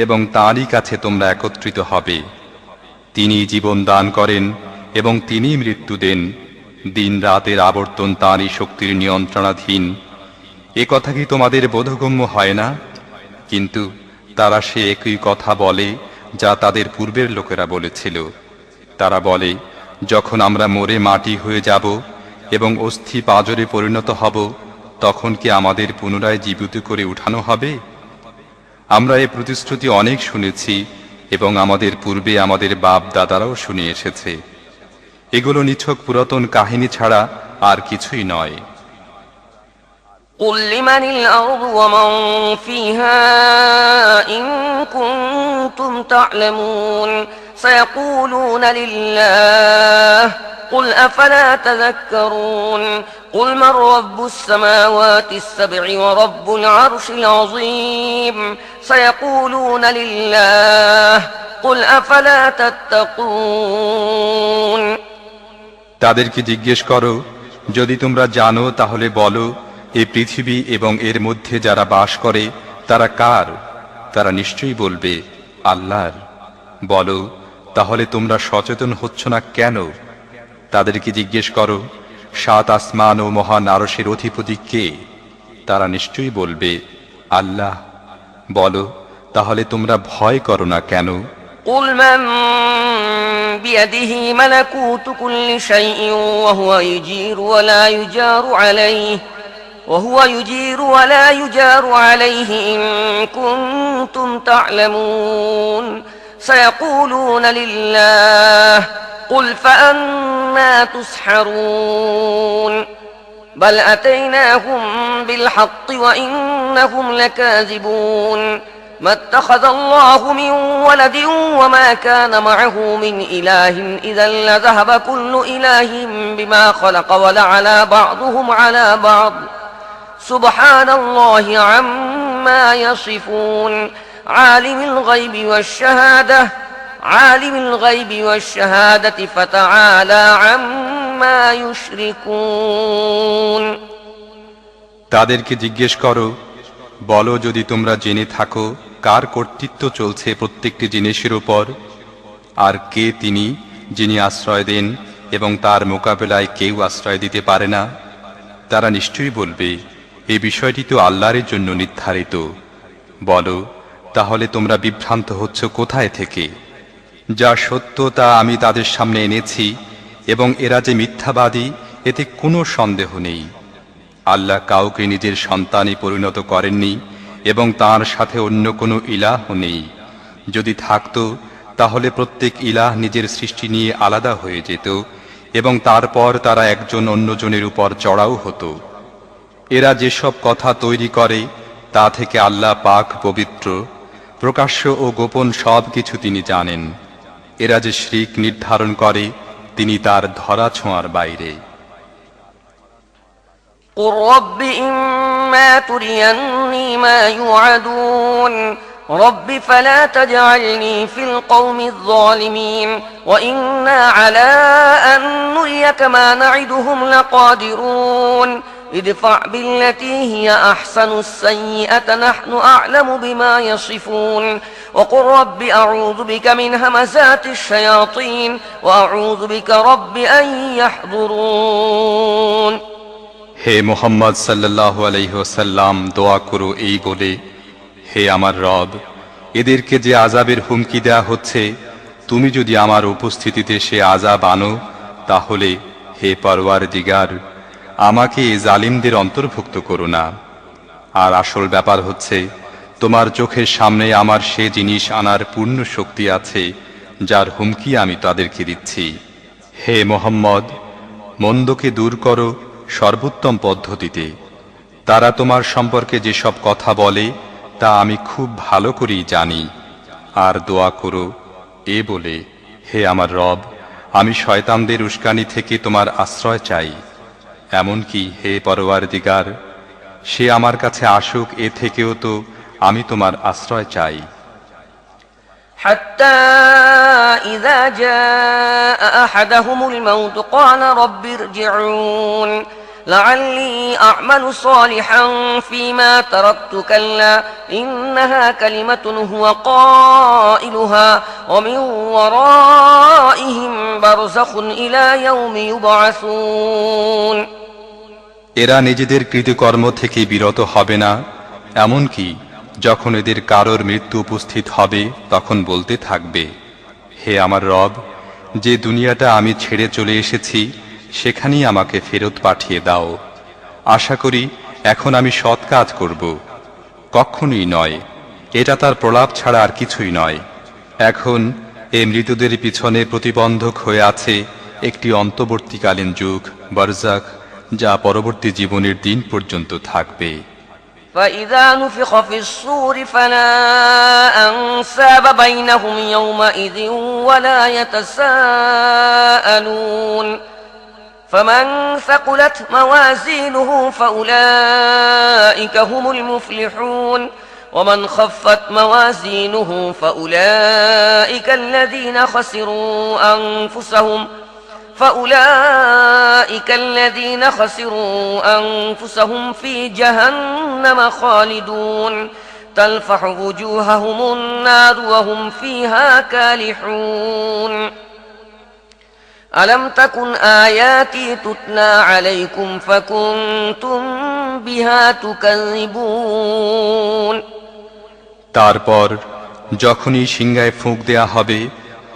এবং তাঁরই কাছে তোমরা একত্রিত হবে। তিনি জীবন দান করেন এবং তিনি মৃত্যু দেন। দিন রাতের আবর্তন তাঁরই শক্তির নিয়ন্ত্রণাধীন। এ কথা কি তোমাদের বোধগম্য হয় না? কিন্তু তারা সে একই কথা বলে যা তাদের পূর্বের লোকেরা বলেছিল। তারা বলে, যখন আমরা মরে মাটি হয়ে যাব এবং অস্থি পাঁজরে পরিণত হব, তখন কি আমাদের পুনরায় জীবিত করে উঠানো হবে? আমরা এ প্রতিশ্রুতি অনেক শুনেছি এবং আমাদের পূর্বে আমাদের বাপ দাদারাও শুনে এসেছে। এগুলো নিছক পুরাতন কাহিনী ছাড়া আর কিছুই নয়। قل لمن الأرض ومن فيها إن كنتم تعلمون سيقولون لله قل أفلا تذكرون قل من رب السماوات السبع ورب العرش العظيم سيقولون لله قل أفلا تتقون তাদেরকে জিজ্ঞেস করো, যদি তোমরা জানো তাহলে বলো, এই পৃথিবী এবং এর মধ্যে যারা বাস করে তারা কার? তারা নিশ্চয়ই বলবে, আল্লাহর। বলো, তাহলে তোমরা সচেতন হচ্ছ না কেন? তাদেরকে জিজ্ঞেস করো, 7 আসমান ও মহান আরশের অধিপতি কে? তারা নিশ্চয়ই বলবে, আল্লাহ। বলো, তাহলে তোমরা ভয় করো না কেন? قل من بيده ملكوت كل شيء وهو يجير ولا يجار عليه إن كنتم تعلمون سيقولون لله قل فأنا تسحرون بل أتيناهم بالحق وإنهم لكاذبون ما اتخذ الله من ولد وما كان معه من إله إذا لذهب كل إله بما خلق ولعلى بعضهم على بعض سبحان الله عما يصفون عالم الغيب والشهادة فتعالى عما يشركون তাদেরকে জিজ্ঞেস করো, বলো, যদি তোমরা জেনে থাকো কার কর্তৃত্ব চলছে প্রত্যেকটি জিনিসের উপর, আর কে তিনি যিনি আশ্রয় দেন এবং তার মোকাবেলায় কেউ আশ্রয় দিতে পারে না, তারা নিশ্চয়ই বলবে, এই বিষয়টি তো আল্লাহর জন্য নির্ধারিত। বলো, তাহলে তোমরা বিভ্রান্ত হচ্ছ কোথায় থেকে? যা সত্য তা আমি তাদের সামনে এনেছি এবং এরা যে মিথ্যাবাদী এতে কোনো সন্দেহ নেই। আল্লাহ কাউকে নিজের সন্তানে পরিণত করেননি এবং তার সাথে অন্য কোনো ইলাহ নেই। যদি থাকত তাহলে প্রত্যেক ইলাহ নিজের সৃষ্টি নিয়ে আলাদা হয়ে যেত এবং তারপর তারা একজন অন্যজনের উপর চড়াও হতো। এরা যেসব কথা তৈরি করে তা থেকে আল্লাহ পাক পবিত্র, প্রকাশ্য ও গোপন সব কিছু তিনি জানেন। এরা যে শিরক নির্ধারণ করে তিনি তার ধরা ছোঁয়ার বাইরে। قل رب إما تريني ما يوعدون رب فلا تجعلني في القوم الظالمين وإنا على أن نريك ما نعدهم لقادرون ادفع بالتي هي أحسن السيئة نحن أعلم بما يصفون وقل رب أعوذ بك من همزات الشياطين وأعوذ بك رب أن يحضرون হে মুহাম্মদ সাল্লাল্লাহু আলাইহি ওয়াসাল্লাম, দোয়া করো এই বলে, হে আমার রব, এদেরকে যে আযাবের হুমকি দেয়া হচ্ছে, তুমি যদি আমার উপস্থিতিতে সে আযাব আনো, তাহলে হে পরওয়ারদিগার, আমাকে এই জালিমদের অন্তর্ভুক্ত করো না। আর আসল ব্যাপার হচ্ছে, তোমার চোখের সামনে আমার সে জিনিস আনার পূর্ণ শক্তি আছে যার হুমকি আমি তাদেরকে দিচ্ছি। হে মুহাম্মদ, মন্দকে দূর করো সর্বোত্তম পদ্ধতিতে। তারা তোমার সম্পর্কে যেসব কথা বলে তা আমি খুব ভালো করেই জানি। আর দোয়া করো এ বলে, হে আমার রব, আমি শয়তানদের উস্কানি থেকে তোমার আশ্রয় চাই। এমনকি হে পরওয়ারদিগার, সে আমার কাছে আসুক এ থেকেও তো আমি তোমার আশ্রয় চাই। حتى إذا جاء أحدهم الموت قال رب ارجعون لعلي أعمل صالحا فيما تركت كلا إنها كلمة هو قائلها ومن ورائهم برزخ إلى يوم يبعثون এরা নিজেদের কৃতকর্ম থেকে বিরত হবে না, এমনকি যখন এদের কারোর মৃত্যু উপস্থিত হবে তখন বলতে থাকবে, হে আমার রব, যে দুনিয়াটা আমি ছেড়ে চলে এসেছি সেখানেই আমাকে ফেরত পাঠিয়ে দাও। আশা করি এখন আমি সৎ কাজ করব। কখনোই নয়, এটা তার প্রলাপ ছাড়া আর কিছুই নয়। এখন এই মৃতদের পিছনে প্রতিবন্ধক হয়ে আছে একটি অন্তর্বর্তীকালীন যুগ, বারজাখ, যা পরবর্তী জীবনের দিন পর্যন্ত থাকবে। فإذا نفخ في الصور فلا أنساب بينهم يومئذ ولا يتساءلون فمن ثقلت موازينه فأولئك هم المفلحون ومن خفت موازينه فأولئك الذين خسروا أنفسهم في جهنم خالدون تلفح وجوههم النار وهم فيها كالحون ألم تكن آياتي تتلى عليكم فكنتم بها تكذبون তারপর যখনই সিংহায় ফুঁক দেয়া হবে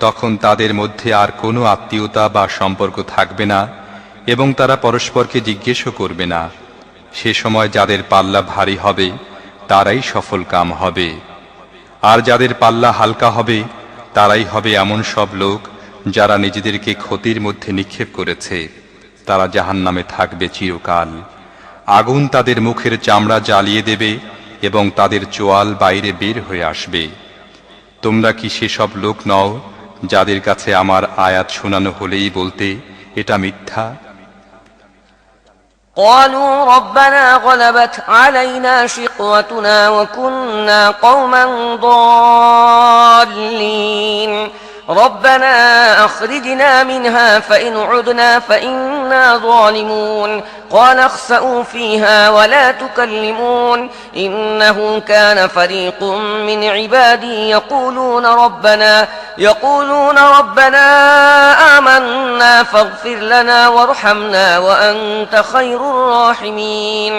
তখন তাদের মধ্যে আর কোনো আত্মীয়তা বা সম্পর্ক থাকবে না এবং তারা পরস্পরকে জিজ্ঞেসও করবে না। সে সময় যাদের পাল্লা ভারী হবে তারাই সফল কাম হবে, আর যাদের পাল্লা হালকা হবে তারাই হবে এমন সব লোক যারা নিজেদেরকে ক্ষতির মধ্যে নিক্ষেপ করেছে। তারা জাহান্নামে থাকবে চিরকাল। আগুন তাদের মুখের চামড়া জ্বালিয়ে দেবে এবং তাদের চোয়াল বাইরে বের হয়ে আসবে। তোমরা কি সেসব লোক নও যাদের কাছে আমার আয়াত শোনানো হলেই বলতে এটা মিথ্যা? قالوا ربنا غلبت علينا شقوتنا وكنا قوما ضالين ربنا أخرجنا منها فإن عدنا فإنا ظالمون قال اخسئوا فيها ولا تكلمون إنه كان فريق من عبادي يقولون ربنا آمنا فاغفر لنا وارحمنا وأنت خير الراحمين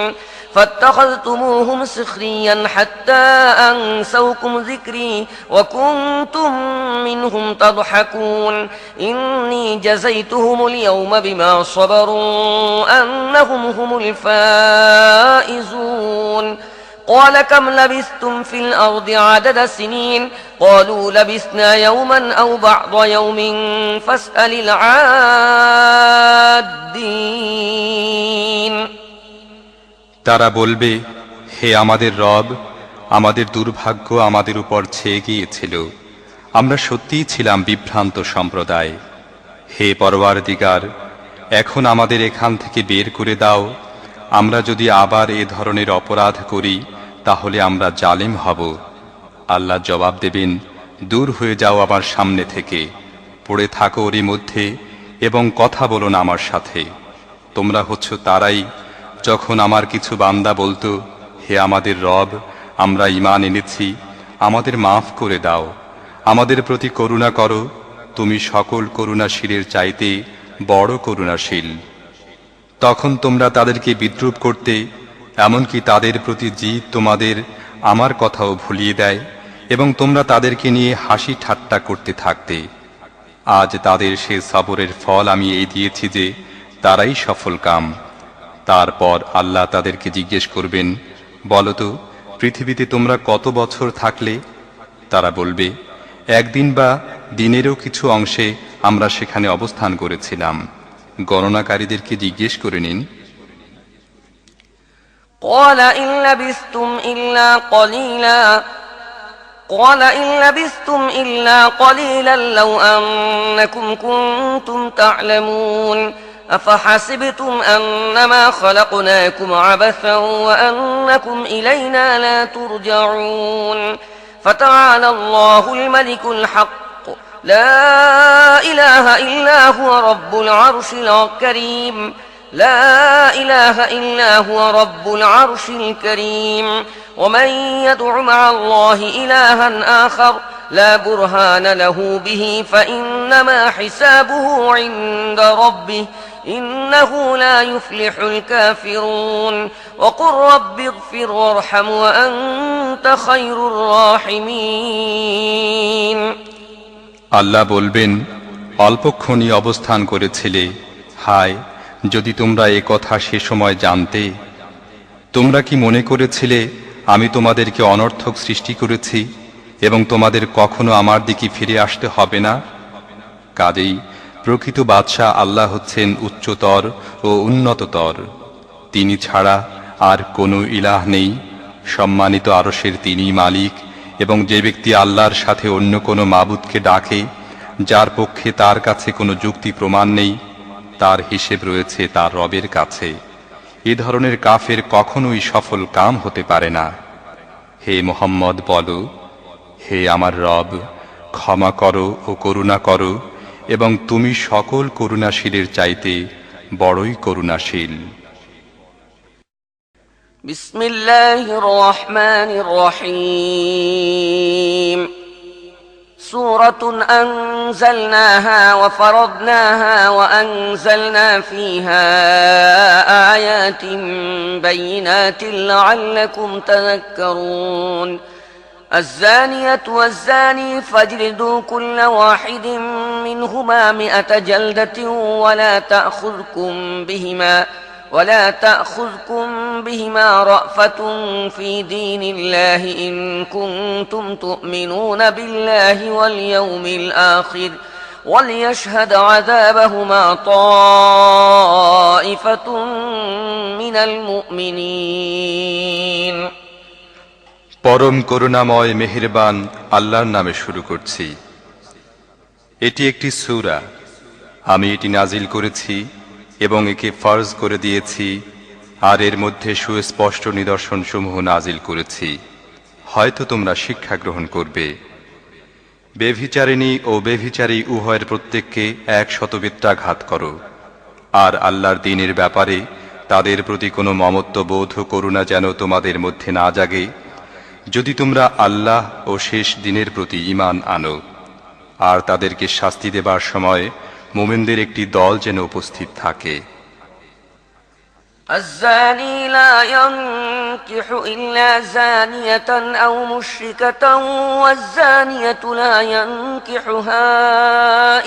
فاتخذتموهم سخريا حتى أنسوكم ذكري وكنتم منهم تضحكون إني جزيتهم اليوم بما صبروا أنهم هم الفائزون قال كم لبثتم في الأرض عدد سنين قالوا لبثنا يوما أو بعض يوم فاسأل العادين তারা বলবে, হে আমাদের রব, আমাদের দুর্ভাগ্য আমাদের উপর ছেয়ে গিয়েছিল, আমরা সত্যিই ছিলাম বিভ্রান্ত সম্প্রদায়। হে পরওয়ারদিগার, এখন আমাদের এখান থেকে বের করে দাও। আমরা যদি আবার এ ধরনের অপরাধ করি তাহলে আমরা জালিম হব। আল্লাহ জবাব দেবেন, দূর হয়ে যাও আমার সামনে থেকে, পড়ে থাকো ওরই মধ্যে এবং কথা বলো না আমার সাথে। তোমরা হচ্ছ তারাই যখন আমার কিছু বান্দা বলতো, হে আমাদের রব, আমরা ঈমান এনেছি, আমাদের মাফ করে দাও, আমাদের প্রতি করুণা করো, তুমি সকল করুণাশীলের চাইতে বড় করুণাশীল। তখন তোমরা তাদেরকে বিদ্রূপ করতে, এমনকি তাদের প্রতি জিদ তোমাদের আমার কথাও ভুলিয়ে দেয় এবং তোমরা তাদেরকে নিয়ে হাসি ঠাট্টা করতে থাকতে। আজ তাদের সে সবরের ফল আমি এই দিয়েছি যে তারাই সফল কাম। তারপর আল্লাহ তাদেরকে জিজ্ঞেস করবেন, বলতো পৃথিবীতে তোমরা কত বছর থাকলে? তারা বলবে, একদিন বা দিনেরও কিছু অংশে আমরা সেখানে অবস্থান করেছিলাম। গণনাকারীদেরকে জিজ্ঞেস করে নিন। قال إن لبثتم إلا قليلا لو أنكم كنتم تعلمون أفحسبتم أنما خلقناكم عبثا وأنكم إلينا لا ترجعون فتعالى الله الملك الحق لا إله إلا هو رب العرش الكريم لا إله إلا هو رب العرش الكريم ومن يدع مع الله إلها آخر لا برهان له به فإنما حسابه عند ربه إنه لا يفلح الكافرون وقل رب اغفر وارحم وأنت خير الراحمين আল্লাহ বলবেন, অল্পক্ষণই অবস্থান করেছিলে, হায় যদি তোমরা এ কথা সে সময় জানতে। তোমরা কি মনে করেছিলে আমি তোমাদেরকে অনর্থক সৃষ্টি করেছি এবং তোমাদের কখনো আমার দিকে ফিরে আসতে হবে না? কাজেই প্রকৃত বাদশাহ আল্লাহ হচ্ছেন উচ্চতর ও উন্নততর। তিনি ছাড়া আর কোনো ইলাহ নেই। সম্মানিত আরশের তিনিই মালিক, এবং যে ব্যক্তি আল্লাহর সাথে অন্য কোনো মাবুদকে ডাকে, যার পক্ষে তার কাছে কোনো যুক্তি প্রমাণ নেই, তার হিসেব রয়েছে তার রবের কাছে। এ ধরনের কাফের কখনোই সফল কাম হতে পারে না। হে মুহাম্মদ, বলো, হে আমার রব, ক্ষমা করো ও করুণা করো, এবং তুমি সকল করুণাশীলের চাইতে বড়ই করুণাশীল। بسم الله الرحمن الرحيم سورة أنزلناها وفرضناها وأنزلنا فيها آيات بينات لعلكم تذكرون الزانية والزاني فاجلدوا كل واحد منهما 100 جلدة ولا تأخذكم بهما رأفة في دين الله إن كنتم تؤمنون بالله واليوم الآخر وليشهد عذابهما طائفة من المؤمنين পরম করুণাময় মেহেরবান আল্লাহর নামে শুরু করছি। এটি একটি সূরা। আমি এটি নাজিল করেছি এবং একে ফরজ করে দিয়েছি, আর এর মধ্যে সুস্পষ্ট নিদর্শনসমূহ নাজিল করেছি, হয়তো তোমরা শিক্ষা গ্রহণ করবে। বেভিচারিণী ও বেভিচারী উভয়ের প্রত্যেককে 100 বেত্রাঘাত করো, আর আল্লাহর দ্বীনের ব্যাপারে তাদের প্রতি কোনো মমত্ববোধ ও করুণা যেন তোমাদের মধ্যে না জাগে, যদি তোমরা আল্লাহ ও শেষ দিনের প্রতি ঈমান আনো। আর তাদেরকে শাস্তি দেবার সময় মুমিনদের একটি দল যেন উপস্থিত থাকে। الزاني لا ينكح إلا زانية أو مشركة والزانية لا ينكحها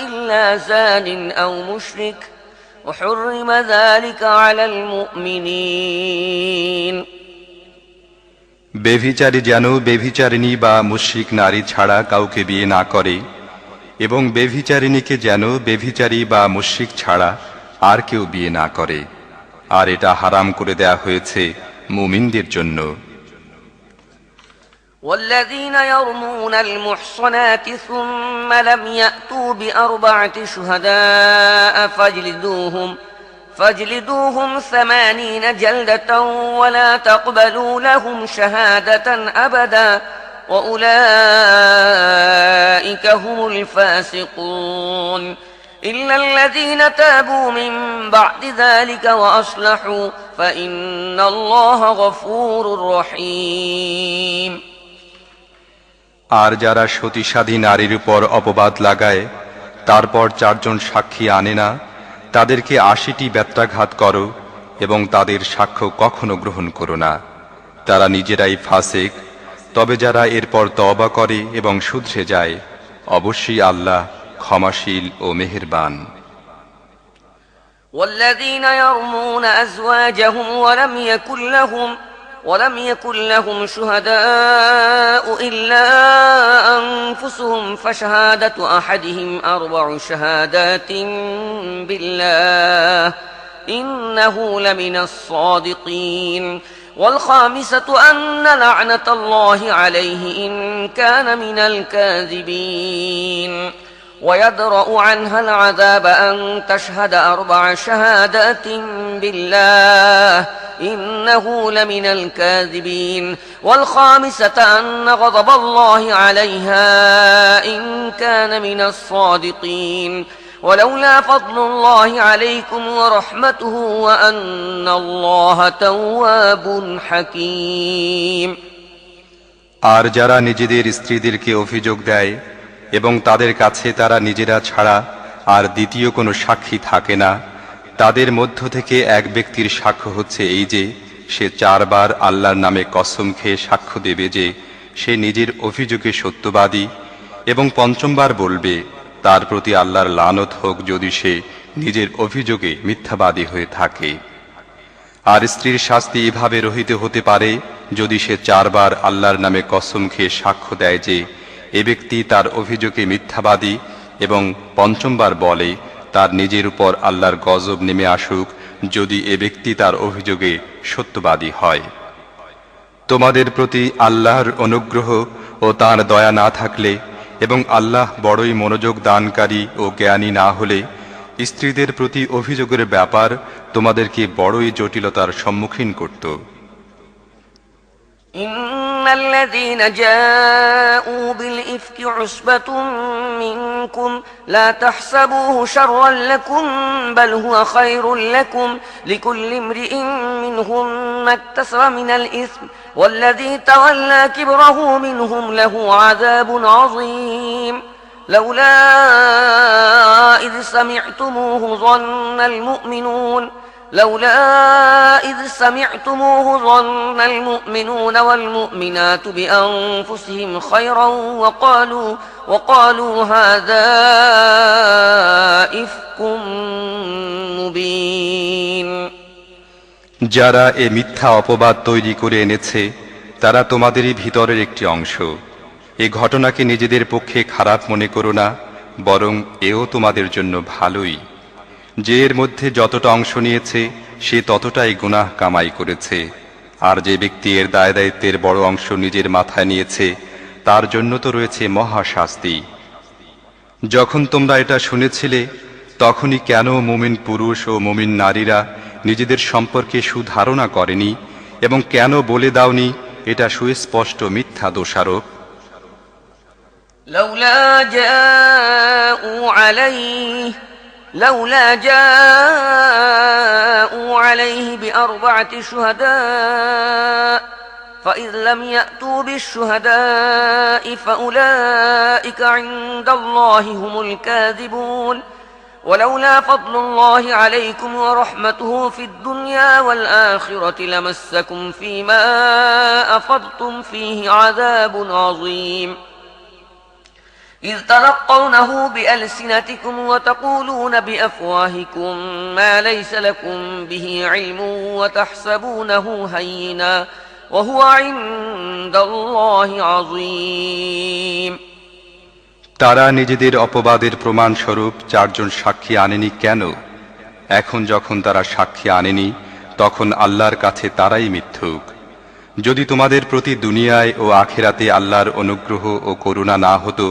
إلا زان أو مشرك وحرم ذلك على المؤمنين বেভিচারী যেন বেভিচারিণী বা মুশরিক নারী ছাড়া কাউকে বিয়ে না করে, এবং বেভিচারিণীকে যেন বেভিচারী বা মুশরিক ছাড়া আর কেউ বিয়ে না করে, আর এটা হারাম করে দেয়া হয়েছে মুমিনদের জন্য। والذين يرمون المحصنات ثم لم يأتوا بأربعة شهداء فاجلدوهم 80 جلدة ولا تقبلوا لهم شهادة أبدا وأولئك هم الفاسقون إلا الذين تابوا من بعد ذلك وأصلحوا فإن الله غفور رحيم আর যারা সতীসাধী নারীর উপর অপবাদ লাগায়, তারপর 4 জন সাক্ষী আনে না, তাদেরকে 80টি বেত্রাঘাত করো এবং তাদের সাক্ষ্য কখনো গ্রহণ করো না। তারা নিজেরাই ফাসিক। তবে যারা এরপর তওবা করে এবং শুধরে যায়, অবশ্যই আল্লাহ ক্ষমাশীল ও মেহেরবান। والذين يرمون أزواجهم ولم يكن لهم شهداء إلا أنفسهم فشهادة أحدهم 4 شهادات بالله إنه لمن الصادقين والخامسة أن لعنة الله عليه إن كان من الكاذبين ويدرأ عنها العذاب أن تشهد 4 شهادات بالله إنه لمن الكاذبين والخامسة أن غضب الله عليها إن كان من الصادقين ولولا فضل الله عليكم ورحمته وأن الله تواب حكيم আর যারা নিজেদের স্ত্রীদেরকে অভিযোগ দেয় এবং তাদের কাছে তারা নিজেরা ছাড়া আর দ্বিতীয় কোনো সাক্ষী থাকে না, তাদের মধ্য থেকে এক ব্যক্তির সাক্ষ্য হচ্ছে এই যে সে 4 বার আল্লাহর নামে কসম খেয়ে সাক্ষ্য দেবে যে সে নিজের অভিযোগে সত্যবাদী, এবং 5বার বলবে তার প্রতি আল্লাহর লানত হোক যদি সে নিজের অভিযোগে মিথ্যাবাদী হয়ে থাকে। আর স্ত্রীর শাস্তি এভাবে রহিত হতে পারে যদি সে 4 বার আল্লাহর নামে কসম খেয়ে সাক্ষ্য দেয় যে এ ব্যক্তি তার অভিযোগে মিথ্যাবাদী, এবং 5বার বলে তার নিজের উপর আল্লাহর গজব নেমে আসুক যদি এ ব্যক্তি তার অভিযোগে সত্যবাদী হয়। তোমাদের প্রতি আল্লাহর অনুগ্রহ ও তার দয়া না থাকলে এবং আল্লাহ বড়ই মনোযোগ দানকারী ও জ্ঞানী না হলে স্ত্রীদের প্রতি অভিযোগের ব্যাপার তোমাদেরকে বড়ই জটিলতার সম্মুখীন করত। إن الذين جاءوا بالإفك عصبة منكم لا تحسبوه شرا لكم بل هو خير لكم لكل امرئ منهم ما اكتسب من الإثم والذي تولى كبره منهم له عذاب عظيم لولا إذ سمعتموه ظن المؤمنون والمؤمنات بأنفسهم خيرا وقالوا هذا إفك مبين যারা এ মিথ্যা অপবাদ তৈরি করে এনেছে তারা তোমাদেরই ভিতরের একটি অংশ। এ ঘটনাকে নিজেদের পক্ষে খারাপ মনে করো না, বরং এও তোমাদের জন্য ভালোই। যে এর মধ্যে যতটা অংশ নিয়েছে সে ততটাই গুনাহ কামাই করেছে, আর যে ব্যক্তি এর দায় দায়িত্বের বড় অংশ নিজের মাথায় নিয়েছে তার জন্য তো রয়েছে মহা শাস্তি। যখন তোমরা এটা শুনেছিলে তখনই কেন মুমিন পুরুষ ও মুমিন নারীরা নিজেদের সম্পর্কে সুধারণা করেনি, এবং কেন বলে দাওনি এটা সুস্পষ্ট মিথ্যা দোষারোপ? لولا جاءوا عليه بأربعة شهداء فإذ لم يأتوا بالشهداء فأولئك عند الله هم الكاذبون ولولا فضل الله عليكم ورحمته في الدنيا والآخرة لمسكم فيما أفضتم فيه عذاب عظيم إذ تلقونه بألسنتكم وتقولون بأفواهكم ما ليس لكم به علم وتحسبونه هينا وهو عند الله عظيم তারা নিজেদের অপবাদের প্রমাণস্বরূপ 4 জন সাক্ষী আনেনি কেন? এখন যখন তারা সাক্ষী আনেনি তখন আল্লাহর কাছে তারাই মিথ্যুক। যদি তোমাদের প্রতি দুনিয়ায় ও আখিরাতে আল্লাহর অনুগ্রহ ও করুণা না হতো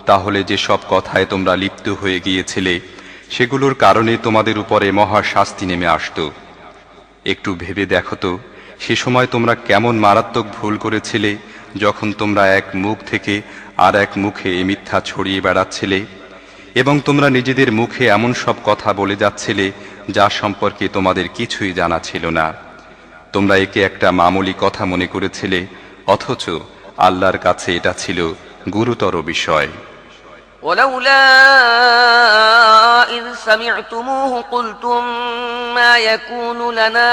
তাহলে যে সব কথায় তোমরা লিপ্ত হয়ে গিয়েছিলে সেগুলোর কারণে তোমাদের উপরে মহা শাস্তি নেমে আসত। একটু ভেবে দেখো তো সে সময় তোমরা কেমন মারাত্মক ভুল করেছিলে যখন তোমরা এক মুখ থেকে আর এক মুখে এই মিথ্যা ছড়িয়ে বেড়াচ্ছিলে, এবং তোমরা নিজেদের মুখে এমন সব কথা বলে যাচ্ছিলে যা সম্পর্কে তোমাদের কিছুই জানা ছিল না। তোমরা একে একটা মামুলি কথা মনে করেছিলে, অথচ আল্লাহর কাছে এটা ছিল গুরুতর বিষয়। ولولا إذ سمعتموه قلتم ما يكون لنا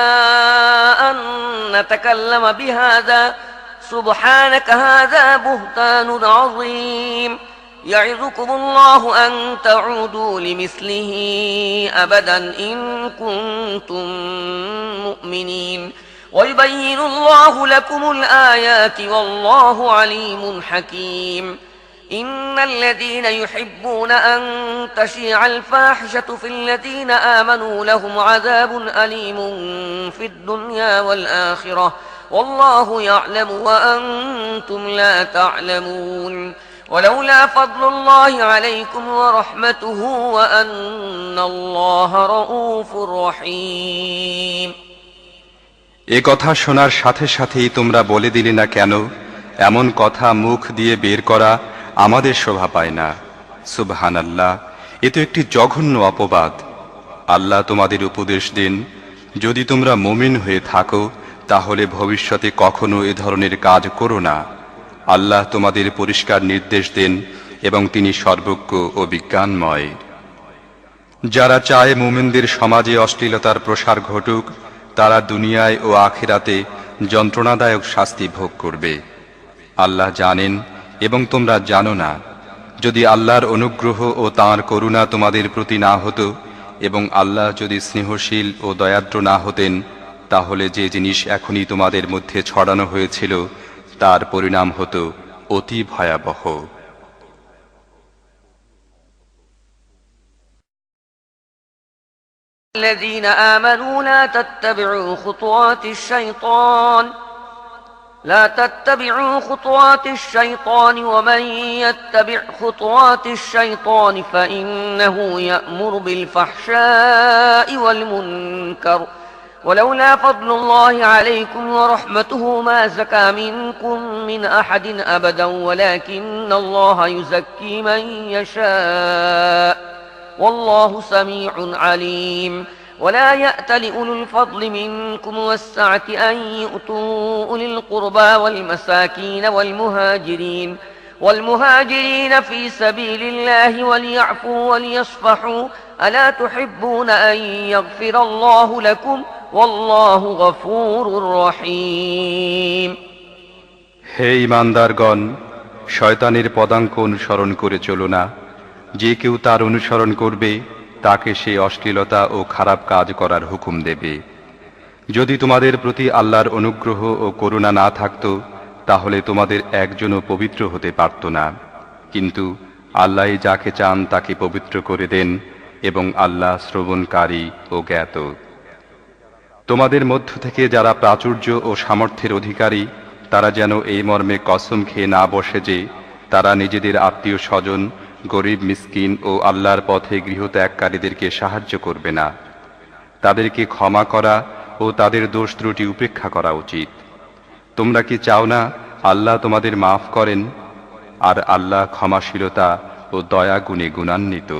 أن نتكلم بهذا سبحانك هذا بهتان عظيم يعظكم الله أن تعودوا لمثله أبدا إن كنتم مؤمنين ويبين الله لكم الآيات والله عليم حكيم إن الذين يحبون أن تشيع الفاحشة في الذين آمنوا لهم عذاب أليم في الدنيا والآخرة والله يعلم وأنتم لا تعلمون ولولا فضل الله عليكم ورحمته وأن الله رؤوف رحيم এ কথা শোনার সাথে সাথেই তোমরা বলে দিলে না কেন, এমন কথা মুখ দিয়ে বের করা আমাদের শোভা পায় না। সুবহানাল্লাহ, এ তো একটি জঘন্য অপবাদ। আল্লাহ তোমাদের উপদেশ দেন, যদি তোমরা মুমিন হয়ে থাকো তাহলে ভবিষ্যতে কখনো এ ধরনের কাজ করো না। আল্লাহ তোমাদের পরিষ্কার নির্দেশ দেন এবং তিনি সর্বজ্ঞ ও বিজ্ঞানময়। যারা চায় মুমিনদের সমাজে অশ্লীলতার প্রসার ঘটুক, তারা দুনিয়ায় ও আখিরাতে যন্ত্রণাদায়ক শাস্তি ভোগ করবে। আল্লাহ জানেন এবং তোমরা জানো না। যদি আল্লাহর অনুগ্রহ ও তাঁর করুণা তোমাদের প্রতি না হতো এবং আল্লাহ যদি স্নেহশীল ও দয়াদ্র না হতেন, তাহলে যে জিনিস এখনই তোমাদের মধ্যে ছড়ানো হয়েছিল তার পরিণাম হতো অতি ভয়াবহ। الذين آمنوا لا تتبعوا خطوات الشيطان ومن يتبع خطوات الشيطان فإنه يأمر بالفحشاء والمنكر ولولا فضل الله عليكم ورحمته ما زكى منكم من أحد أبدا ولكن الله يزكي من يشاء والله سميع عليم ولا يأت لأولو الفضل منكم والسعة أن يؤتوا أولي القربى والمهاجرين في سبيل الله وليعفوا وليصفحوا ألا تحبون أن يغفر الله لكم والله غفور رحيم। হে ঈমানদারগণ, শয়তানের পদাঙ্ক অনুসরণ করে চলো না। যে কেউ তার অনুসরণ করবে তাকে সে অশ্লীলতা ও খারাপ কাজ করার হুকুম দেবে। যদি তোমাদের প্রতি আল্লাহর অনুগ্রহ ও করুণা না থাকত তাহলে তোমাদের একজনও পবিত্র হতে পারত না। কিন্তু আল্লাহ যাকে চান তাকে পবিত্র করে দেন এবং আল্লাহ শ্রবণকারী ও জ্ঞাত। তোমাদের মধ্য থেকে যারা প্রাচুর্য ও সামর্থ্যের অধিকারী তারা যেন এই মর্মে কসম খেয়ে না বসে যে তারা নিজেদের আত্মীয় স্বজন, গরিব, মিসকিন ও আল্লাহর পথে গৃহত্যাগকারীদেরকে সাহায্য করবে না। তাদেরকে ক্ষমা করা ও তাদের দোষ ত্রুটি উপেক্ষা করা উচিত। তোমরা কি চাও না আল্লাহ তোমাদের মাফ করেন? আর আল্লাহ ক্ষমাশীলতা ও দয়া গুণে গুণান্বিত।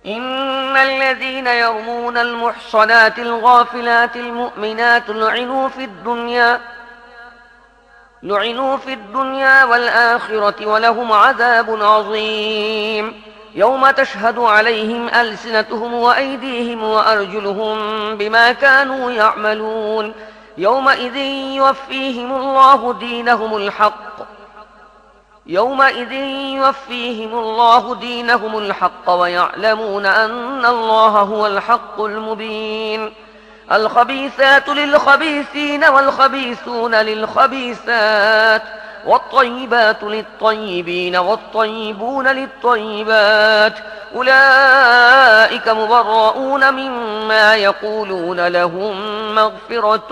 إن الذين يرمون المحصنات الغافلات المؤمنات لعنوا في الدنيا والآخرة ولهم عذاب عظيم يوم تشهد عليهم ألسنتهم وأيديهم وأرجلهم بما كانوا يعملون يومئذ يوفيهم الله دينهم الحق ويعلمون أن الله هو الحق المبين الخبيثات للخبيثين والخبيثون للخبيثات والطيبات للطيبين والطيبون للطيبات أولئك مبرؤون مما يقولون لهم مغفرة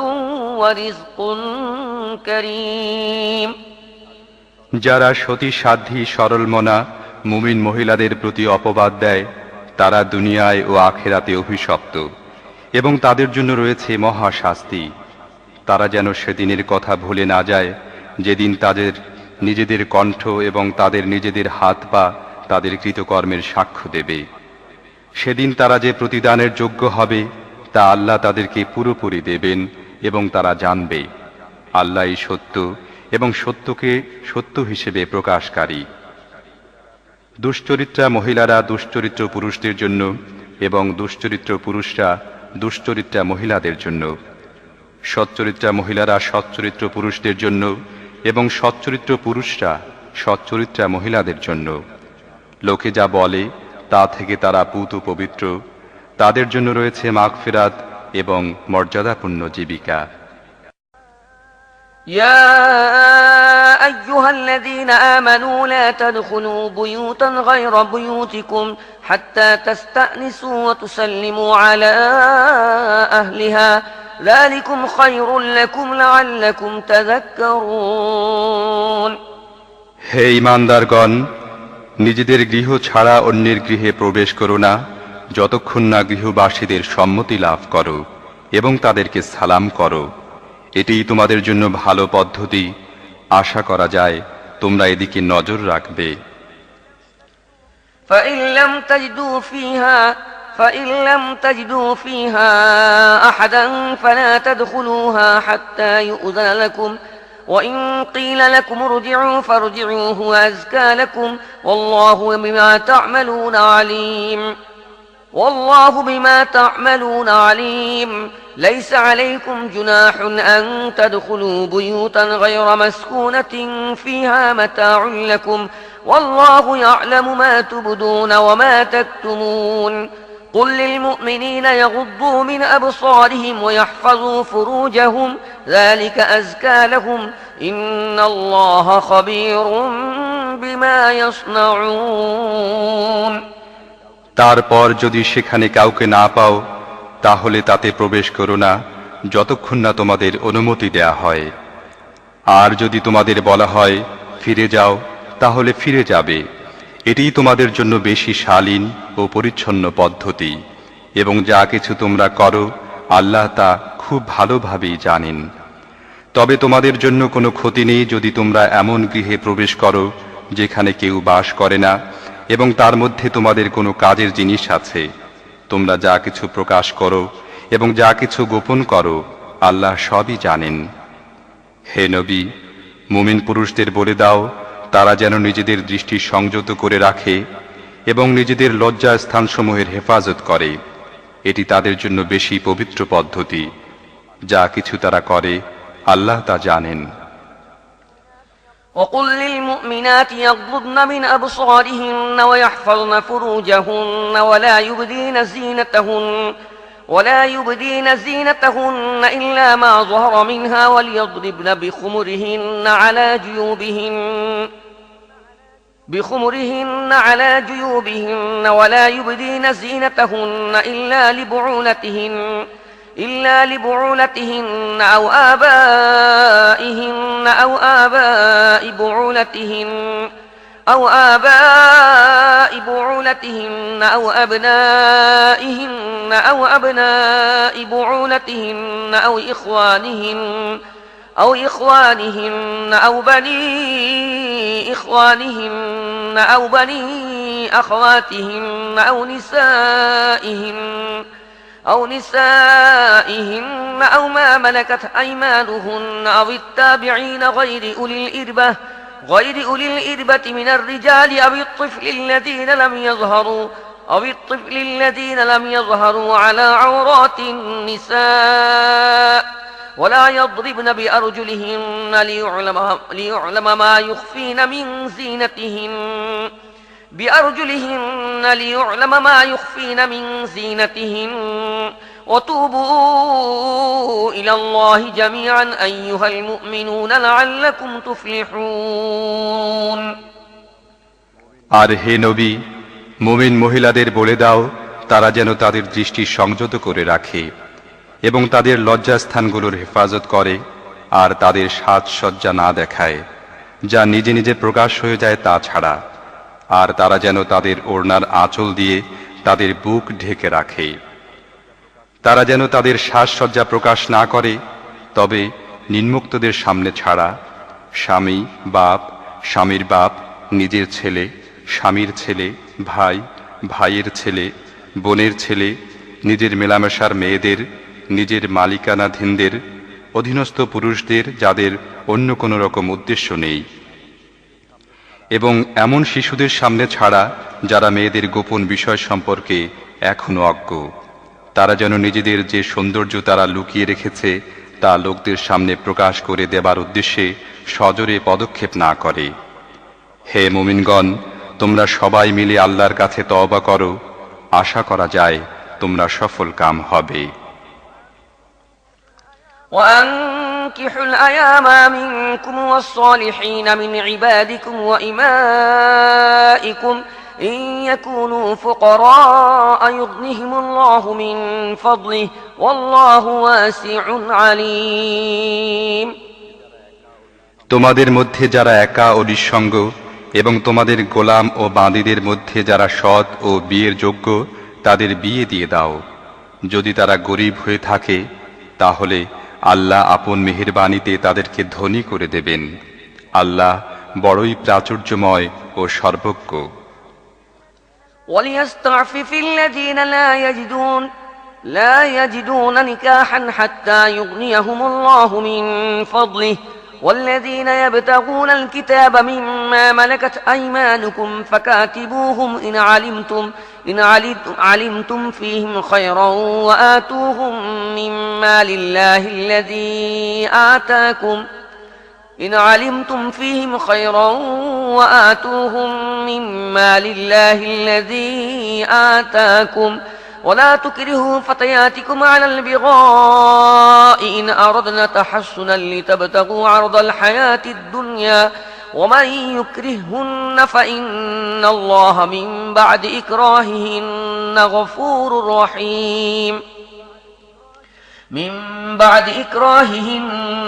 ورزق كريم। যারা সতী সাধ্বী সরলমনা মুমিন মহিলাদের প্রতি অপবাদ দেয় তারা দুনিয়ায় ও আখিরাতে অভিশপ্ত এবং তাদের জন্য রয়েছে মহা শাস্তি। তারা যেন সেদিনের কথা ভুলে না যায় যেদিন তাদের নিজেদের কণ্ঠ এবং তাদের নিজেদের হাত পা তাদের কৃতকর্মের সাক্ষ্য দেবে। সেদিন তারা যে প্রতিদানের যোগ্য হবে তা আল্লাহ তাদেরকে পুরোপুরি দেবেন এবং তারা জানবে আল্লাহই সত্য এবং সত্যকে সত্য হিসেবে প্রকাশকারী। দুশ্চরিত্রা মহিলারা দুশ্চরিত্র পুরুষদের জন্য এবং দুশ্চরিত্র পুরুষরা দুশ্চরিত্রা মহিলাদের জন্য। সচ্চরিত্রা মহিলারা সচ্চরিত্র পুরুষদের জন্য এবং সচ্চরিত্র পুরুষরা সচ্চরিত্রা মহিলাদের জন্য। লোকে যা বলে তা থেকে তারা পুত পবিত্র, তাদের জন্য রয়েছে মাগফিরাত এবং মর্যাদাপূর্ণ জীবিকা। يا أيها الذين آمنوا لا تدخلوا بيوتا غير بيوتكم حتى تستأنسوا وتسلموا على أهلها ذلكم خير لكم لعلكم تذكرون। হে ঈমানদারগণ, নিজেদের গৃহ ছাড়া অন্যের গৃহে প্রবেশ করো না যতক্ষণ না গৃহবাসীদের সম্মতি লাভ করো এবং তাদেরকে সালাম করো। এটিই তোমাদের জন্য ভালো পদ্ধতি। আশা করা যায় তোমরা এদিকে নজর রাখবে। فإن لم تجدوا فيها أحدا فلا تدخلوها حتى يؤذن لكم وإن قيل لكم ارجعوا فارجعوا هو أزكى لكم والله بما تعملون عليم ليس عليكم جناح أن تدخلوا بيوتا غير مسكونة فيها متاع لكم والله يعلم ما تبدون وما تكتمون قل للمؤمنين يغضوا من أبصارهم ويحفظوا فروجهم ذلك أزكى لهم إن الله خبير بما يصنعون তারপর যদি সেখানে কাউকে না পাও তাহলে তাতে প্রবেশ করো না যতক্ষণ না তোমাদের অনুমতি দেয়া হয়। আর যদি তোমাদের বলা হয় ফিরে যাও তাহলে ফিরে যাবে, এটিই তোমাদের জন্য বেশি শালীন ও পরিচ্ছন্ন পদ্ধতি, এবং যা কিছু তোমরা করো আল্লাহ তা খুব ভালোভাবেই জানেন। তবে তোমাদের জন্য কোনো ক্ষতি নেই যদি তোমরা এমন গৃহে প্রবেশ করো যেখানে কেউ বাস করে না এবং তার মধ্যে তোমাদের কোনো কাজের জিনিস আছে। তোমরা যা কিছু প্রকাশ করো এবং যা কিছু গোপন করো আল্লাহ সবই জানেন। হে নবী, মুমিন পুরুষদের বলে দাও তারা যেন নিজেদের দৃষ্টি সংযত করে রাখে এবং নিজেদের লজ্জা স্থানসমূহের হেফাজত করে, এটি তাদের জন্য বেশি পবিত্র পদ্ধতি। যা কিছু তারা করে আল্লাহ তা জানেন। وقل للمؤمنات يغضضن من أبصارهن ويحفظن فروجهن ولا يبدين زينتهن إلا ما ظهر منها وليضربن بخمرهن على جيوبهن ولا يبدين زينتهن إلا لبعولتهن أو آبائهن أو آباء بعولتهن أو أبنائهن أو أبناء بعولتهن أو إخوانهن أو بني إخوانهن أو بني أخواتهن أو نسائهن أو ما ملكت أيمانهن أو التابعين غير أولي الإربة من الرجال أو الطفل الذين لم يظهروا على عورات النساء ولا يضربن بأرجلهن ليعلم ما يخفين من زينتهن وتوبوا إلى الله جميعا أيها المؤمنون لعلكم تفلحون আর হে নবী, মুমিন মহিলাদের বলে দাও তারা যেন তাদের দৃষ্টি সংযত করে রাখে এবং তাদের লজ্জাস্থানগুলোর হেফাজত করে আর তাদের সাজসজ্জা না দেখায় যা নিজে নিজে প্রকাশ হয়ে যায় তা ছাড়া, আর তারা যেন তাদের ওড়নার আঁচল দিয়ে তাদের বুক ঢেকে রাখে। তারা যেন তাদের সাজসজ্জা প্রকাশ না করে, তবে নিম্মুক্তদের সামনে ছাড়া। স্বামী, বাপ, স্বামীর বাপ, নিজের ছেলে, স্বামীর ছেলে, ভাই, ভাইয়ের ছেলে, বোনের ছেলে, নিজের মেলামেশার মেয়েদের, নিজের মালিকানাধীনদের, অধীনস্থ পুরুষদের যাদের অন্য কোনো রকম উদ্দেশ্য নেই, এবং এমন শিশুদের সামনে ছাড়া যারা মেয়েদের গোপন বিষয় সম্পর্কে এখনো অজ্ঞ। তারা যেন নিজেদের যে সৌন্দর্য তারা লুকিয়ে রেখেছে তা লোকদের সামনে প্রকাশ করে দেবার উদ্দেশ্যে সজোরে পদক্ষেপ না করে। হে মুমিনগণ, তোমরা সবাই মিলে আল্লাহর কাছে তওবা করো, আশা করা যায় তোমরা সফল কাম হবে। وأنكحوا الأيام منكم والصالحين من عبادكم وإمائكم إن يكونوا فقراء يغنهم الله من فضله والله واسع عليم তোমাদের মধ্যে যারা একা ও নিঃসঙ্গ এবং তোমাদের গোলাম ও বাঁদীদের মধ্যে যারা সৎ ও বিয়ের যোগ্য তাদের বিয়ে দিয়ে দাও। যদি তারা গরিব হয়ে থাকে তাহলে আল্লাহ আপন মেহেরবানিতে তাদেরকে ধনী করে দেবেন। আল্লাহ বড়ই প্রাচুর্যময় ও সর্বজ্ঞ। وليستعفف الذين لا يجدون نكاحا حتى يغنيهم الله من فضله والذين يبتغون الكتاب مما ملكت أيمانكم فكاتبوهم إن علمتم فيهم خيرا وآتوهم مما لله الذي آتاكم ولا تكرهوا فتياتكم على البغاء إن أردنا تحصنا لتبتغوا عرض الحياة الدنيا ومن يكرههن فإن الله من بعد إكراههن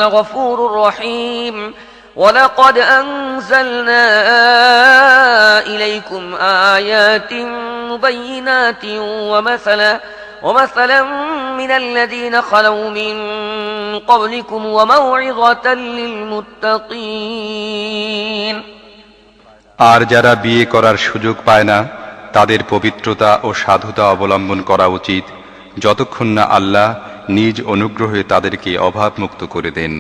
غفور رحيم ولقد أنزلنا إليكم آيات مبينات ومثلا من الذين خلوا من قبلكم وموعظة للمتقين আর যারা বিয়ে করার সুযোগ পায় না তাদের পবিত্রতা ও সাধুতা অবলম্বন করা উচিত যতক্ষণ না আল্লাহ নিজ অনুগ্রহে তাদেরকে অভাবমুক্ত করে দেন।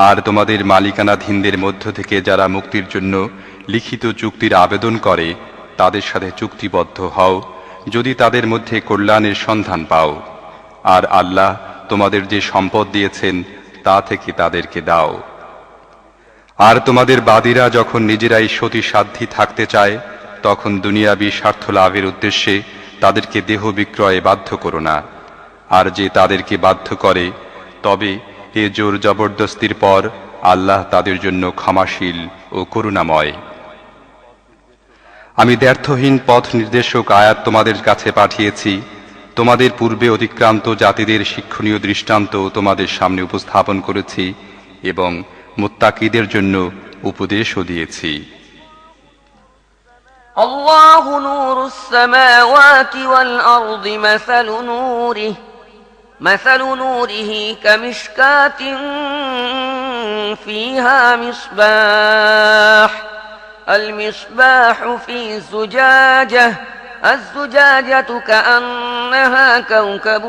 আর তোমাদের মালিকানাধীনদের মধ্য থেকে যারা মুক্তির জন্য লিখিত চুক্তির আবেদন করে তাদের সাথে চুক্তিবদ্ধ হও যদি তাদের মধ্যে কল্যাণের সন্ধান পাও। আর আল্লাহ তোমাদের যে সম্পদ দিয়েছেন তা থেকে তাদেরকে দাও। আর তোমাদের বাদীরা যখন নিজেরাই সতী সাধ্যী থাকতে চায় তখন দুনিয়াবী স্বার্থ লাভের উদ্দেশ্যে তাদেরকে দেহ বিক্রয়ে বাধ্য করো না। আর যে তাদেরকে বাধ্য করে তবে এ জোর জবরদস্তির পর আল্লাহ তাদের জন্য ক্ষমাশীল ও করুণাময়। আমি দ্ব্যর্থহীন পথ নির্দেশক আয়াত তোমাদের কাছে পাঠিয়েছি, তোমাদের পূর্বে অতিক্রান্ত জাতিদের শিক্ষণীয় দৃষ্টান্ত তোমাদের সামনে উপস্থাপন করেছি এবং মুত্তাকিদের জন্য উপদেশও দিয়েছি। আল্লাহু নূরুস সামাওয়াতি ওয়াল আরদি مثل نوره كمشكاة فيها مصباح المصباح في زجاجة الزجاجة كأنها كوكب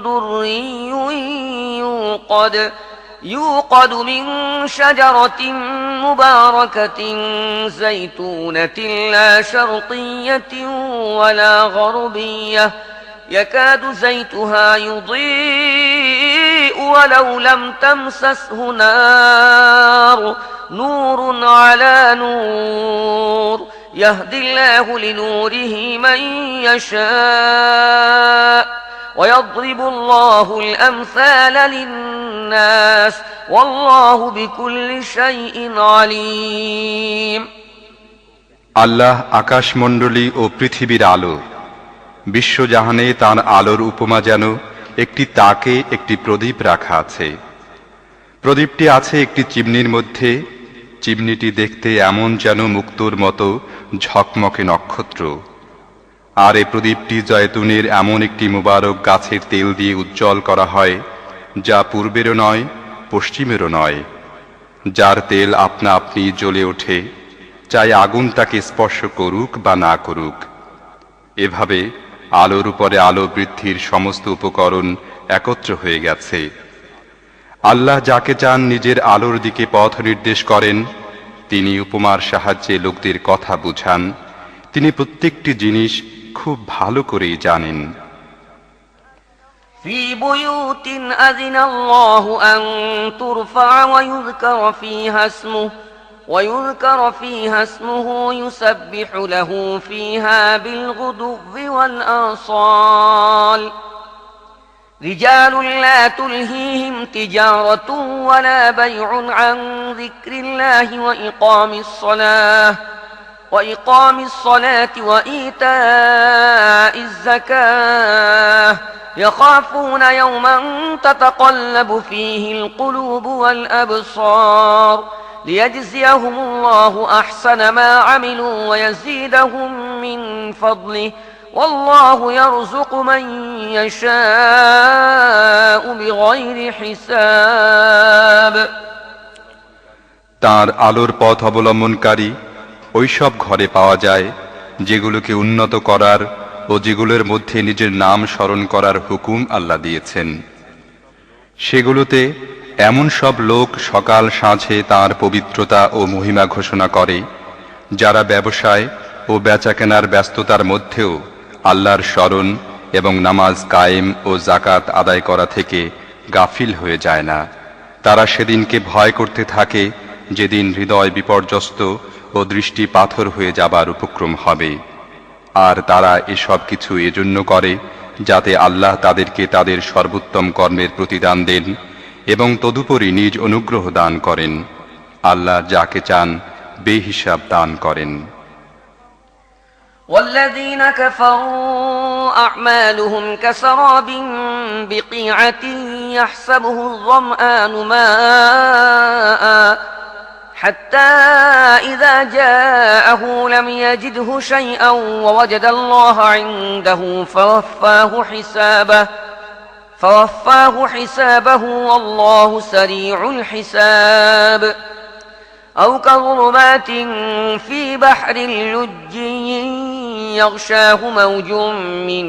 دري يوقد من شجرة مباركة زيتونة لا شرقية ولا غربية يكاد زيتها يضيء ولو لم تمسسه نور على نور يهدي الله لنوره من يشاء ويضرب الله الأمثال للناس والله بكل شيء عليم আল্লাহ আকাশমণ্ডলী ও পৃথিবীর আলো, বিশ্বজাহানে তার আলোর উপমা যেন একটি তাকে একটি প্রদীপ রাখা আছে। প্রদীপটি আছে একটি চিমনির মধ্যে, চিমনিটি দেখতে এমন যেন মুক্তোর মতো ঝকমকে নক্ষত্র। আর এই প্রদীপটি জয়তুনের এমন একটি মুবারক গাছের তেল দিয়ে উজ্জ্বল করা হয় যা পূর্বেরও নয় পশ্চিমেরও নয়, যার তেল আপনা আপনি জ্বলে ওঠে, চাই আগুন তাকে স্পর্শ করুক বা না করুক। এভাবে আলোর উপরে আলো বৃদ্ধির সমস্ত উপকরণ একত্র হয়ে গেছে। আল্লাহ যাকে চান নিজের আলোর দিকে পথ নির্দেশ করেন, তিনি উপমার সাহায্যে লোকদের কথা বুঝান। তিনি প্রত্যেকটি জিনিস খুব ভালো করেই জানেন। في بيوت أذن الله أن ترفع ويذكر فيها اسمه يسبح له فيها بالغدو والآصال رجال لا تلهيهم تجارة ولا بيع عن ذكر الله وإقام الصلاة وإيتاء الزكاة يخافون يوما تتقلب فيه القلوب والأبصار ليجزيهم الله أحسن ما عملوا ويزيدهم من فضله والله يرزق من يشاء بغير حساب তার আলোর পথ অবলম্বনকারী ওইসব ঘরে পাওয়া যায় যেগুলোকে উন্নত করার ও যেগুলোর মধ্যে নিজের নাম স্মরণ করার হুকুম আল্লাহ দিয়েছেন। সেগুলোতে এমন সব লোক সকাল সাঁঝে তাঁর পবিত্রতা ও মহিমা ঘোষণা করে, যারা ব্যবসায় ও বেচাকেনার ব্যস্ততার মধ্যেও আল্লাহর স্মরণ এবং নামাজ কায়েম ও জাকাত আদায় করা থেকে গাফিল হয়ে যায় না। তারা সেদিনকে ভয় করতে থাকে, যেদিন হৃদয় বিপর্যস্ত ও দৃষ্টি পাথর হয়ে যাবার উপক্রম হবে। আর তারা এসব কিছু এজন্য করে যাতে আল্লাহ তাদেরকে তাদের সর্বোত্তম কর্মের প্রতিদান দেন এবং তদুপরি নিজ অনুগ্রহ দান করেন। আল্লাহ যাকে চান বেহিসাব দান করেন। والذين كفروا أعمالهم كسراب بقيعة يحسبه الظمآن ماء حتى إذا جاءه لم يجده شيئا ووجد الله عنده فوفاه حسابه والله سريع الحساب أو كظلمات في بحر لجي يغشاه موج من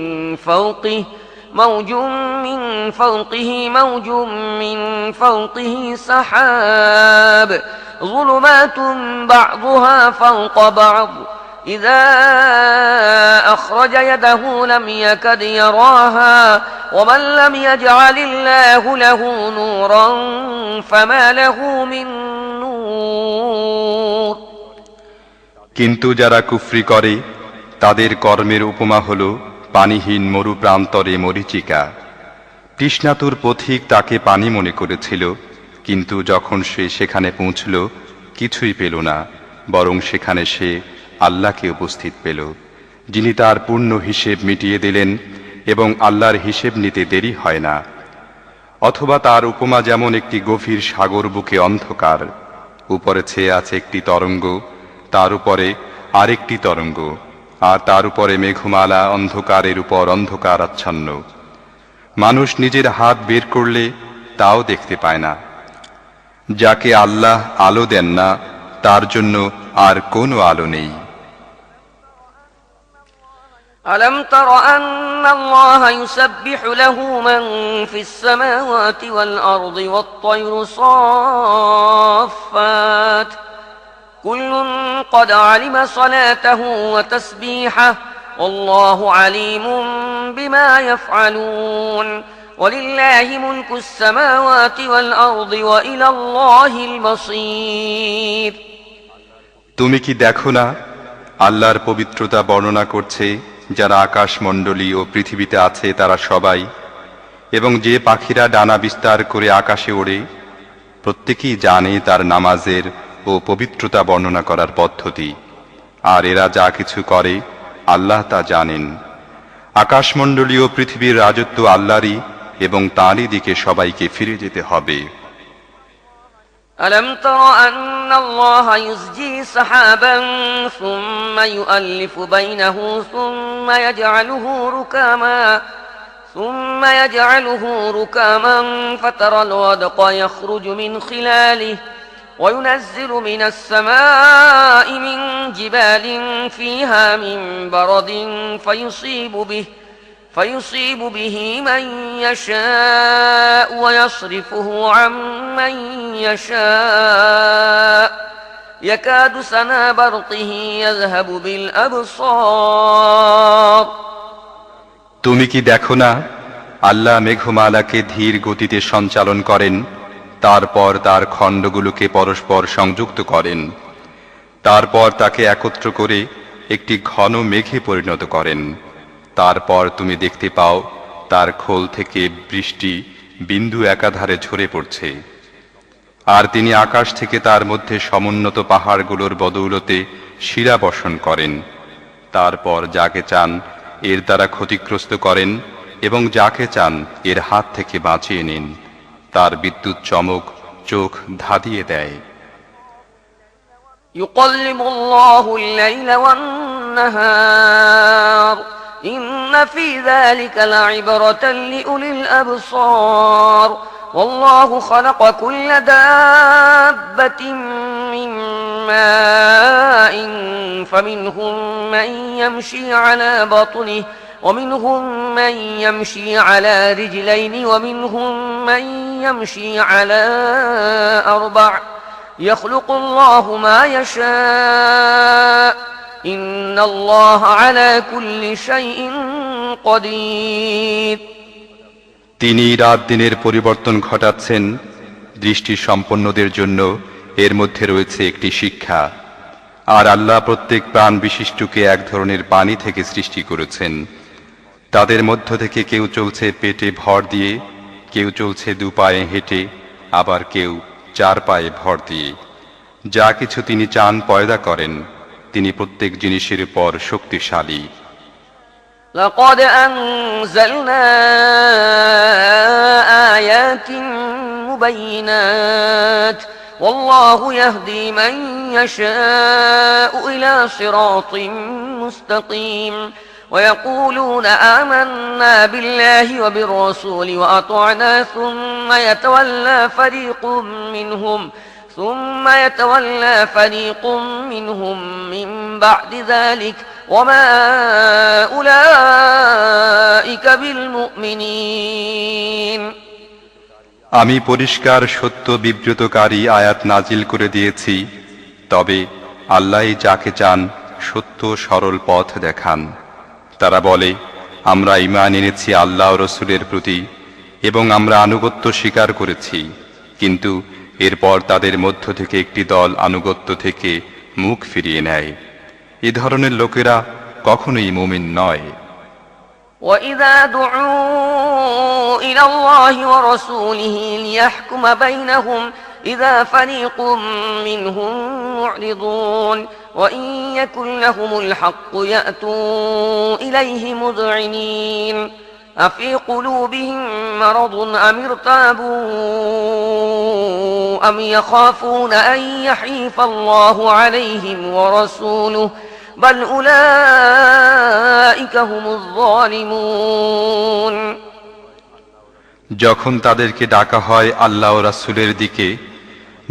فوقه سحاب ظلمات بعضها فوق بعض إذا أخرج يده لم يكد يراها ومن لم يجعل الله له نورا فما له من نور কিন্তু যারা কুফরি করে তাদের কর্মের উপমা হল পানিহীন মরু প্রান্তরে মরীচিকা। তৃষ্ণাতুর পথিক তাকে পানি মনে করেছিল, কিন্তু যখন সে সেখানে পৌঁছল কিছুই পেল না, বরং সেখানে সে আল্লাহকে উপস্থিত পেল, যিনি তার পূর্ণ হিসেব মিটিয়ে দিলেন এবং আল্লাহর হিসেব নিতে দেরি হয় না। অথবা তার উপমা যেমন একটি গভীর সাগর বুকে অন্ধকার, উপরে ছেয়ে আছে একটি তরঙ্গ, তার উপরে আরেকটি তরঙ্গ, আর তার উপরে মেঘমালা অন্ধকারের উপর অন্ধকার আচ্ছন্ন। মানুষ নিজের হাত বের করলে তাও দেখতে পায় না। যাকে আল্লাহ আলো দেন না তার জন্য আর কোনো আলো নেই। ألم تر أن الله يسبح له من في السماوات والأرض والطير صافات كل قد علم صلاته وتسبيحه والله عليم بما يفعلون ولله ملك السماوات والأرض وإلى الله المصير তুমি কি দেখো না আল্লাহর পবিত্রতা বর্ণনা করছে যারা আকাশমণ্ডলী ও পৃথিবীতে আছে তারা সবাই, এবং যে পাখিরা ডানা বিস্তার করে আকাশে ওড়ে, প্রত্যেকেই জানে তার নামাজের ও পবিত্রতা বর্ণনা করার পদ্ধতি। আর এরা যা কিছু করে আল্লাহ তা জানেন। আকাশমণ্ডলী ও পৃথিবীর রাজত্ব আল্লাহরই এবং তাঁরই দিকে সবাইকে ফিরে যেতে হবে। ألم تر أن الله يزجي سحابا ثم يؤلف بينه ثم يجعله ركاما فترى الودق يخرج من خلاله وينزل من السماء من جبال فيها من برد فيصيب به من يشاء ويصرفه عن من يشاء يكاد سنا برقه يذهب بالأبصار তুমি কি দেখো না আল্লাহ মেঘমালাকে ধীর গতিতে সঞ্চালন করেন, তারপর তার খণ্ডগুলোকে পরস্পর সংযুক্ত করেন, তারপর তাকে একত্র করে একটি ঘন মেঘে পরিণত করেন। তারপর তুমি দেখতে পাও তার খোল থেকে বৃষ্টি বিন্দু একাধারে ঝরে পড়ছে। আর তিনি আকাশ থেকে তার মধ্যে সমুন্নত পাহাড়গুলোর বদৌলতে শিরা বর্ষণ করেন। তারপর যাকে চান এর দ্বারা ক্ষতিগ্রস্ত করেন এবং যাকে চান এর হাত থেকে বাঁচিয়ে নিন। তার বিদ্যুৎ চমক চোখ ধাঁধিয়ে দেয়। يقلب الله الليل والنهار إن في ذلك لعبرة لأولي الأبصار والله خلق كل دابة من ماء فمنهم من يمشي على بطنه ومنهم من يمشي على رجلين ومنهم من يمشي على أربع يخلق الله ما يشاء إن الله على كل شيء قدير তিনি রাত দিনের পরিবর্তন ঘটাচ্ছেন দৃষ্টি সম্পন্নদের জন্য এর মধ্যে রয়েছে একটি শিক্ষা আর আল্লাহ প্রত্যেক প্রাণ বিশিষ্টকে এক ধরনের পানি থেকে সৃষ্টি করেছেন তাদের মধ্য থেকে কেউ চলছে পেটে ভর দিয়ে কেউ চলছে দুপায়ে হেঁটে আবার কেউ চার পায়ে ভর দিয়ে যা কিছু তিনি চান পয়দা করেন তিনি প্রত্যেক জিনিসের উপর শক্তিশালী لقد أنزلنا آيات مبينات والله يهدي من يشاء إلى صراط مستقيم ويقولون آمنا بالله وبالرسول وأطعنا ثم يتولى فريق منهم من بعد ذلك وما أولئك بالمؤمنين আমি পরিষ্কার সত্য বিব্রতকারী আয়াত নাজিল করে দিয়েছি তবে আল্লাহই যাকে চান সত্য সরল পথ দেখান তারা বলে আমরা ঈমান এনেছি আল্লাহ ও রাসূলের প্রতি এবং আমরা আনুগত্য স্বীকার করেছি কিন্তু এরপর তাদের মধ্য থেকে একটি দল আনুগত্য থেকে মুখ ফিরিয়ে নেয় এই ধরনের লোকেরা কখনোই মুমিন নয় وَإِذَا دُعُوا إِلَى اللَّهِ وَرَسُولِهِ لِيَحْكُمَ بَيْنَهُمْ إِذَا فَرِيقٌ مِّنْهُمْ مُعْرِضُونَ وَإِن يَكُن لَّهُمُ الْحَقُّ يَأْتُوا إِلَيْهِ مُذْعِنِينَ أَفِي قُلُوبِهِم مَّرَضٌ أَمِ ارْتَابُوا أَمْ يَخَافُونَ أَن يَحِيفَ اللَّهُ عَلَيْهِمْ وَرَسُولُهُ بل أولئك هم الظالمون যখন তাদেরকে ডাকা হয় আল্লাহ ও রাসূলের দিকে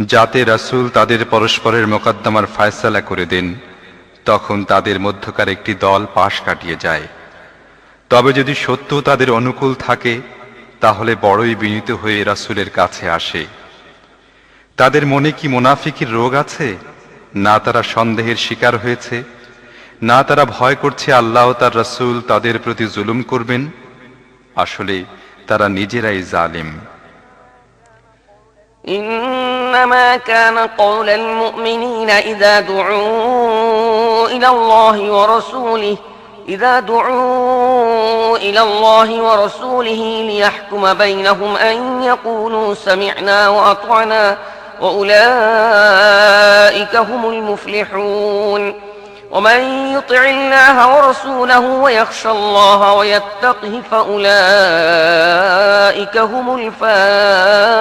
যাতে রাসূল তাদের পরস্পরের মোকদ্দমার ফয়সালা করে দেন তখন তাদের মধ্যকার একটি দল পাশ কাটিয়ে যায় তবে যদি সত্য তাদের অনুকূল থাকে তাহলে বড়ই বিনীত হয়ে রাসূলের কাছে আসে তাদের মনে কি মুনাফিকের রোগ আছে না তারা সন্দেহের শিকার হয়েছে না তারা ভয় করছে আল্লাহ ও তার রাসূল তাদের প্রতি জুলুম করবেন আসলে তারা নিজেরাই জালিম إنما كان قول المؤمنين إذا دعوا إلى الله ورسوله ليحكم بينهم أن يقولوا سمعنا وأطعنا وأولئك هم المفلحون ومن يطع الله ورسوله ويخشى الله ويتقه فأولئك هم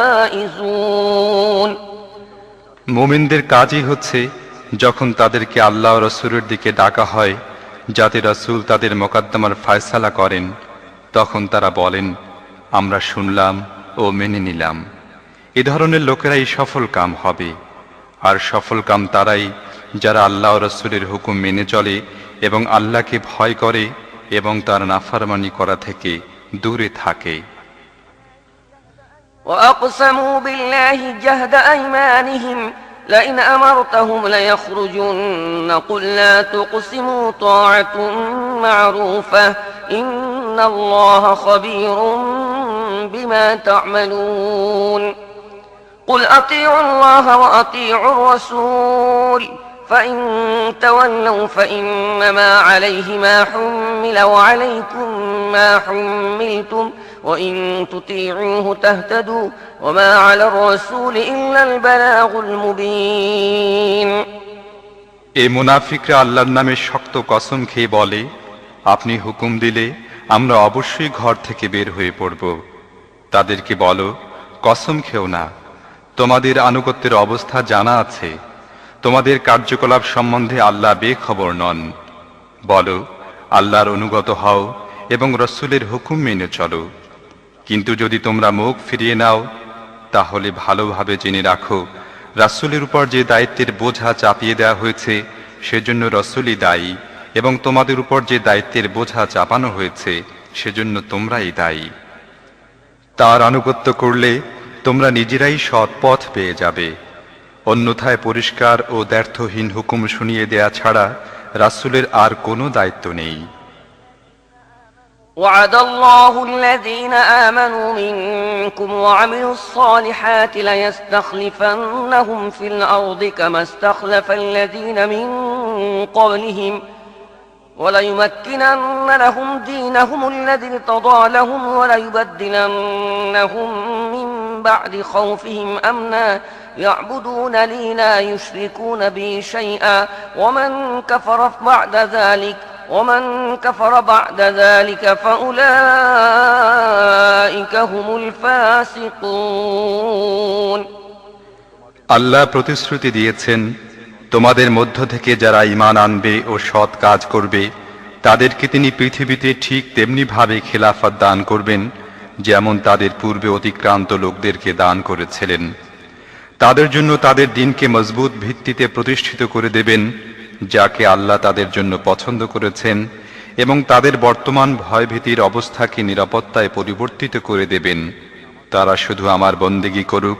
الفائزون মুমিনদের কাজই হচ্ছে যখন তাদেরকে আল্লাহ ও রাসূলের দিকে ডাকা হয় যাতে রাসূল তাদের মোকদ্দমার ফয়সালা করেন তখন তারা বলেন আমরা শুনলাম ও মেনে নিলাম এই ধরনের লোকেরাই সফল কাম হবে আর সফল কাম তারাই যারা আল্লাহ ও রাসূলের হুকুম মেনে চলে এবং আল্লাহকে ভয় করে এবং তার নাফরমানি করা থেকে দূরে থাকে وأقسموا بالله جهد أيمانهم لئن أمرتهم ليخرجن قل لا تقسموا طاعة معروفة إن الله خبير بما تعملون قل أطيعوا الله وأطيعوا الرسول فإن تولوا فإنما عليه ما حمل وعليكم ما حملتم وإن تطيعوه تهتدوا وما على الرسول إلا البلاغ المبين এই মুনাফিকরা আল্লাহর নামে শক্ত কসম খেয়ে বলে আপনি হুকুম দিলে আমরা অবশ্যই ঘর থেকে বের হয়ে পড়ব তাদেরকে বলো কসম খেও না তোমাদের আনুগত্যের অবস্থা জানা আছে তোমাদের কার্যকলাপ সম্বন্ধে আল্লাহ বেখবর নন বলো আল্লাহর অনুগত হও এবং রাসূলের হুকুম মেনে চলো কিন্তু যদি তোমরা মুখ ফিরিয়ে নাও তাহলে ভালোভাবে জেনে রাখো রাসূলের উপর যে দায়িত্বের বোঝা চাপিয়ে দেওয়া হয়েছে সেজন্য রসূলই দায়ী, এবং তোমাদের উপর যে দায়িত্বের বোঝা চাপানো হয়েছে সেজন্য তোমরাই দায়ী। তার আনুগত্য করলে তোমরা নিজেরাই সৎ পথ পেয়ে যাবে। অন্যথায় পরিষ্কার ও দ্ব্যর্থহীন হুকুম শুনিয়ে দেয়া ছাড়া রাসূলের আর কোনো দায়িত্ব নেই। وعد الله الذين آمنوا منكم وعملوا الصالحات ليستخلفنهم في الأرض كما استخلف الذين من قبلهم وليمكنن لهم دينهم الذي ارتضى لهم وليبدلنهم من بعد خوفهم أمنا يعبدونني لا يشركون بي شيئا ومن كفر بعد ذلك فأولئك هم الفاسقون আল্লাহ প্রতিশ্রুতি দিয়েছেন, তোমাদের মধ্য থেকে যারা ঈমান আনবে ও সৎ কাজ করবে তাদেরকে তিনি পৃথিবীতে ঠিক তেমনি ভাবে খেলাফত দান করবেন যেমন তাদের পূর্বে অতিক্রান্ত লোকদেরকে দান করেছিলেন। তাদের জন্য তাদের দিনকে মজবুত ভিত্তিতে প্রতিষ্ঠিত করে দেবেন যাকে আল্লাহ তাদের জন্য পছন্দ করেছেন, এবং তাদের বর্তমান ভয়ভীতির অবস্থাকে নিরাপত্তায় পরিবর্তিত করে দেবেন। তারা শুধু আমার বন্দেগী করুক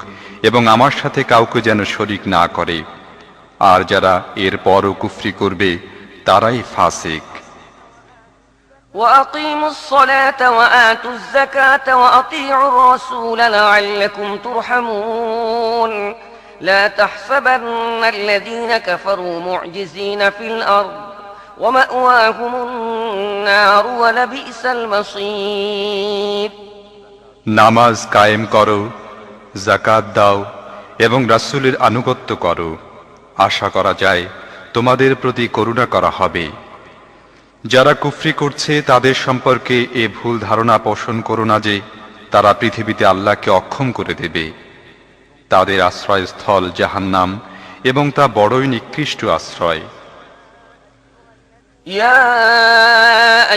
এবং আমার সাথে কাউকে যেন শরীক না করে, আর যারা এর পরও কুফরি করবে তারাই ফাসিক। وأقيموا الصلاة وآتوا الزكاة وأطيعوا الرسول لعلكم ترحمون لا تحسبن الذين كفروا معجزين في الأرض ومأواهم النار ولبئس المصير নামাজ কায়েম করো, যাকাত দাও এবং রাসূলের আনুগত্য করো, আশা করা যায় তোমাদের প্রতি করুণা করা হবে। যারা কুফরি করছে তাদের সম্পর্কে এ ভুল ধারণা পোষণ করো না যে তারা পৃথিবীতে আল্লাহকে অক্ষম করে দেবে। তাদের আশ্রয়স্থল জাহান্নাম, এবং তা বড়ই নিকৃষ্ট আশ্রয়। يا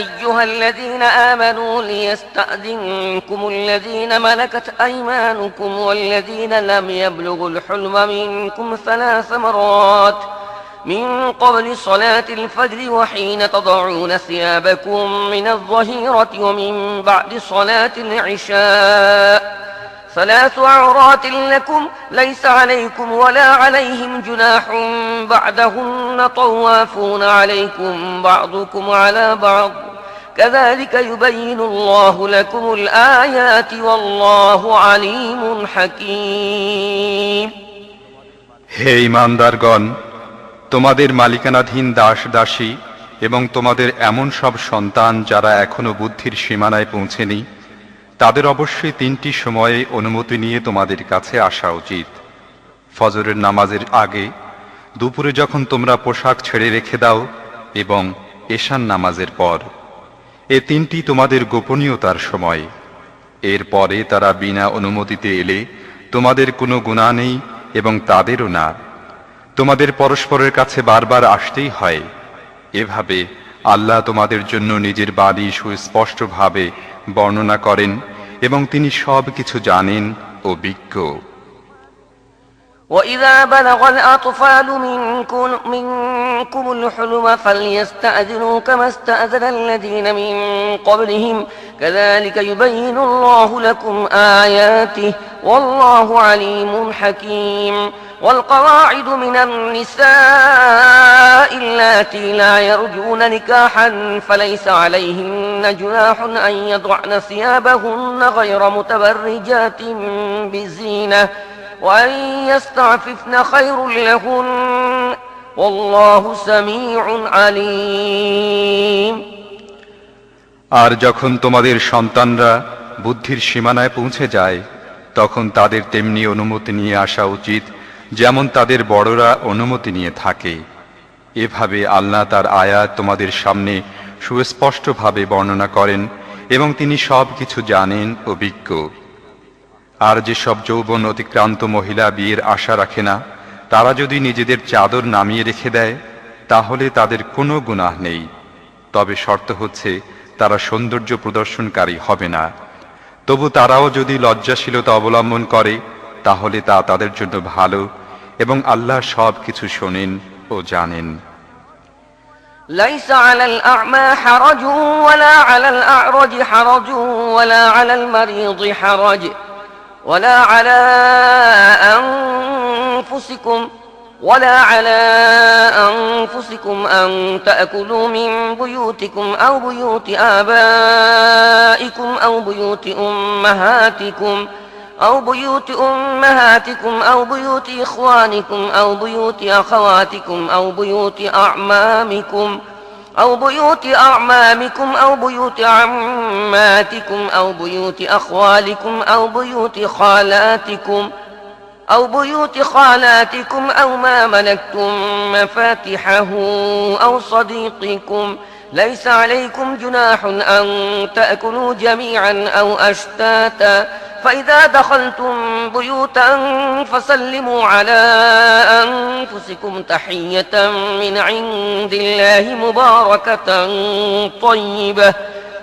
أيها الذين آمنوا ليستأذنكم الذين ملكت أيمانكم والذين لم يبلغوا الحلم منكم 3 مرات من قبل صلاة الفجر وحين تضعون ثيابكم من الظهيرة ومن بعد صلاة العشاء 3 عورات لكم ليس عليكم ولا عليهم جناح بعدهن طوافون عليكم بعضكم على بعض كذلك يبين الله لكم الآيات والله عليم حكيم হে ঈমানদারগণ, তোমাদের মালিকানাধীন দাস দাসী এবং তোমাদের এমন সব সন্তান যারা এখনো বুদ্ধির সীমানায় পৌঁছেনি, তাদের অবশ্যই 3টি সময়ে অনুমতি নিয়ে তোমাদের কাছে আসা উচিত। ফজরের নামাজের আগে, দুপুরে যখন তোমরা পোশাক ছেড়ে রেখে দাও, এবং এশার নামাজের পর। এ 3টি তোমাদের গোপনীয়তার সময়। এর পরে তারা বিনা অনুমতিতে এলে তোমাদের কোনো গুনাহ নেই এবং তাদেরও না। তোমাদের পরস্পরের কাছে বারবার আসতেই হয়। এভাবে আল্লাহ তোমাদের জন্য নিজের বাণী সুস্পষ্টভাবে বর্ণনা করেন এবং তিনি সব কিছু জানেন ও বিজ্ঞ। وإذا بلغ الأطفال منكم الحلم فليستأذنوا كما استأذن الذين من قبلهم كذلك يبين الله لكم آياته والله عليم حكيم والقواعد من النساء اللاتي لا يرجون نكاحا فليس عليهن جناح أن يضعن ثيابهن غير متبرجات بزينة وأن يستعففن خير لهن والله سميع عليم আর যখন তোমাদের সন্তানরা বুদ্ধির সীমানায় পৌঁছে যায় তখন তাদের তেমনি অনুমতি নিয়ে আসা উচিত যেমন তাদের বড়রা অনুমতি নিয়ে থাকে। এভাবে আল্লাহ তার আয়াত তোমাদের সামনে সুস্পষ্টভাবে বর্ণনা করেন এবং তিনি সব কিছু জানেন ও বিজ্ঞ। আর যেসব যৌবন অতিক্রান্ত মহিলা বিয়ের আশা রাখে না, তারা যদি নিজেদের চাদর নামিয়ে রেখে দেয় তাহলে তাদের কোনো গুনাহ নেই, তবে শর্ত হচ্ছে তারা সৌন্দর্য প্রদর্শনকারী হবে না। তবু তারাও যদি লজ্জাশীলতা অবলম্বন করে তাহলে তা তাদের জন্য ভালো, এবং আল্লাহ সব কিছু শোনেন ও জানেন। ليس على الأعمى حرج ولا على الأعرج حرج ولا على المريض حرج ولا على أنفسكم أن تأكلوا من بيوتكم أو بيوت آبائكم أو بيوت أمهاتكم أو بيوت إخوانكم أو بيوت أخواتكم أو بيوت أعمامكم أو بيوت عماتكم أو بيوت أخوالكم أو بيوت خالاتكم أو ما ملكتم مفاتحه أو صديقكم ليس عليكم جناح أن تأكلوا جميعا أو أشتاتا فإذا دخلتم بيوتا فسلموا على أنفسكم تحية من عند الله مباركة طيبة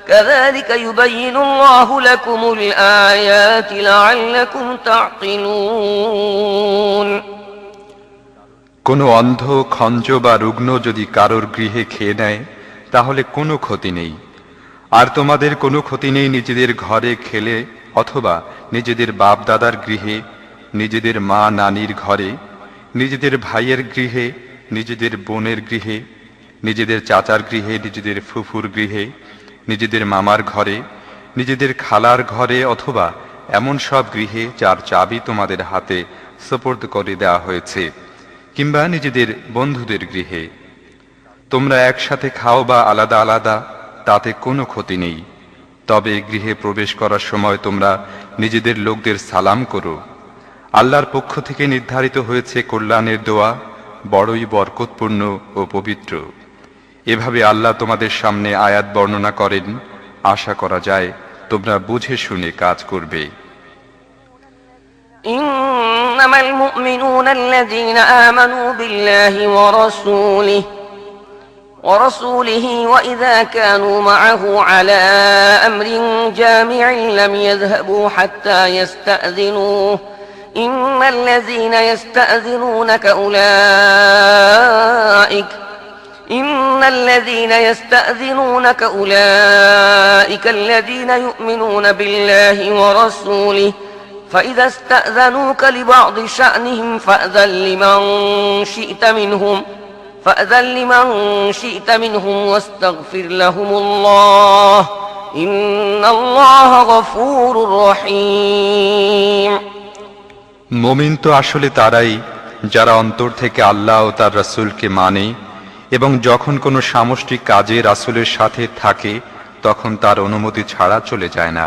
كذلك يبين الله لكم الآيات لعلكم تعقلون কোনো অন্ধ, খঞ্জ বা রুগ্ন যদি কারোর গৃহে খেয়ে নেয় তাহলে কোনো ক্ষতি নেই। আর তোমাদের কোনো ক্ষতি নেই নিজেদের ঘরে খেলে অথবা নিজেদের বাপ দাদার গৃহে, নিজেদের মা নানির ঘরে, নিজেদের ভাইয়ের গৃহে, নিজেদের বোনের গৃহে, নিজেদের চাচার গৃহে, নিজেদের ফুফুর গৃহে, নিজেদের মামার ঘরে, নিজেদের খালার ঘরে অথবা এমন সব গৃহে যার চাবি তোমাদের হাতে সুপর্দ করে দেওয়া হয়েছে, কিংবা নিজেদের বন্ধুদের গৃহে। তোমরা একসাথে খাও বা আলাদা আলাদা, তাতে কোনো ক্ষতি নেই। তবে গৃহে প্রবেশ করার সময় তোমরা নিজেদের লোকদের সালাম করো। আল্লাহর পক্ষ থেকে নির্ধারিত হয়েছে কল্যাণের দোয়া, বড়ই বরকতপূর্ণ ও পবিত্র। এভাবে আল্লাহ তোমাদের সামনে আয়াত বর্ণনা করেন, আশা করা যায় তোমরা বুঝে শুনে কাজ করবে। إنما المؤمنون الذين آمنوا بالله ورسوله وإذا كانوا معه على أمر جامع لم يذهبوا حتى يستأذنوه إن الذين يستأذنونك أولئك الذين يؤمنون بالله ورسوله فإذا استأذنوك لبعض شأنهم فأذن لمن شئت منهم واستغفر لهم الله إن الله غفور رحيم মুমিন তো আসলে তারাই যারা অন্তর থেকে আল্লাহ ও তার রাসূলকে মানে এবং যখন কোনো সামষ্টিক কাজে রাসূলের সাথে থাকে তখন তার অনুমতি ছাড়া চলে যায় না।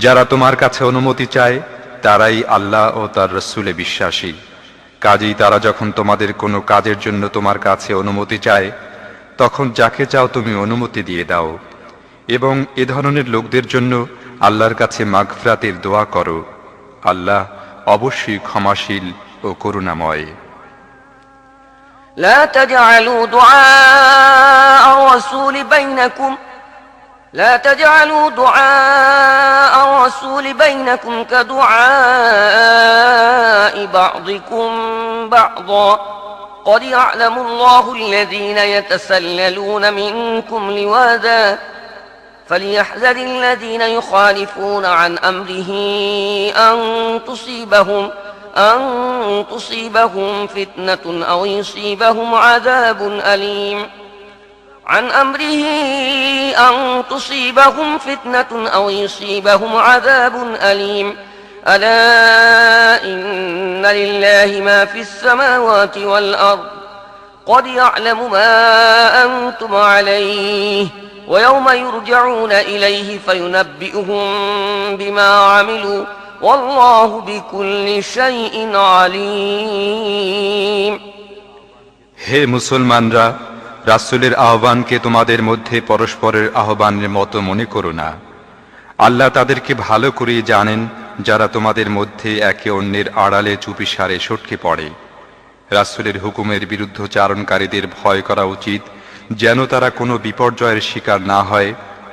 যারা তোমার কাছে অনুমতি চায় তারাই আল্লাহ ও তার রাসূলে বিশ্বাসী। কাজেই তারা যখন তোমাদের কোনো কাজের জন্য তোমার কাছে অনুমতি চায় তখন যাকে চাও তুমি অনুমতি দিয়ে দাও এবং এ ধরনের লোকদের জন্য আল্লাহর কাছে মাগফিরাতের দোয়া করো। আল্লাহ অবশ্যই ক্ষমাশীল ও করুণাময়। لا تجعلوا دعاء الرسول بينكم كدعاء بعضكم بعضا قد يعلم الله الذين يتسللون منكم لواذا فليحذر الذين يخالفون عن أمره أن تصيبهم فتنة أو يصيبهم عذاب أليم ألا إن لله ما في السماوات والأرض قد يعلم ما أنتم عليه ويوم يرجعون إليه فينبئهم بما عملوا والله بكل شيء عليم হে মুসলমানরা, রাসূলের আহ্বানকে তোমাদের মধ্যে পরস্পরের আহ্বানের মতো মনে করো না। আল্লাহ তাদেরকে ভালো করে জানেন যারা তোমাদের মধ্যে একে অন্যের আড়ালে চুপিসারে সটকে পড়ে। রাসূলের হুকুমের বিরুদ্ধচারণকারীদের ভয় করা উচিত যেন তারা কোনো বিপর্যয়ের শিকার না হয়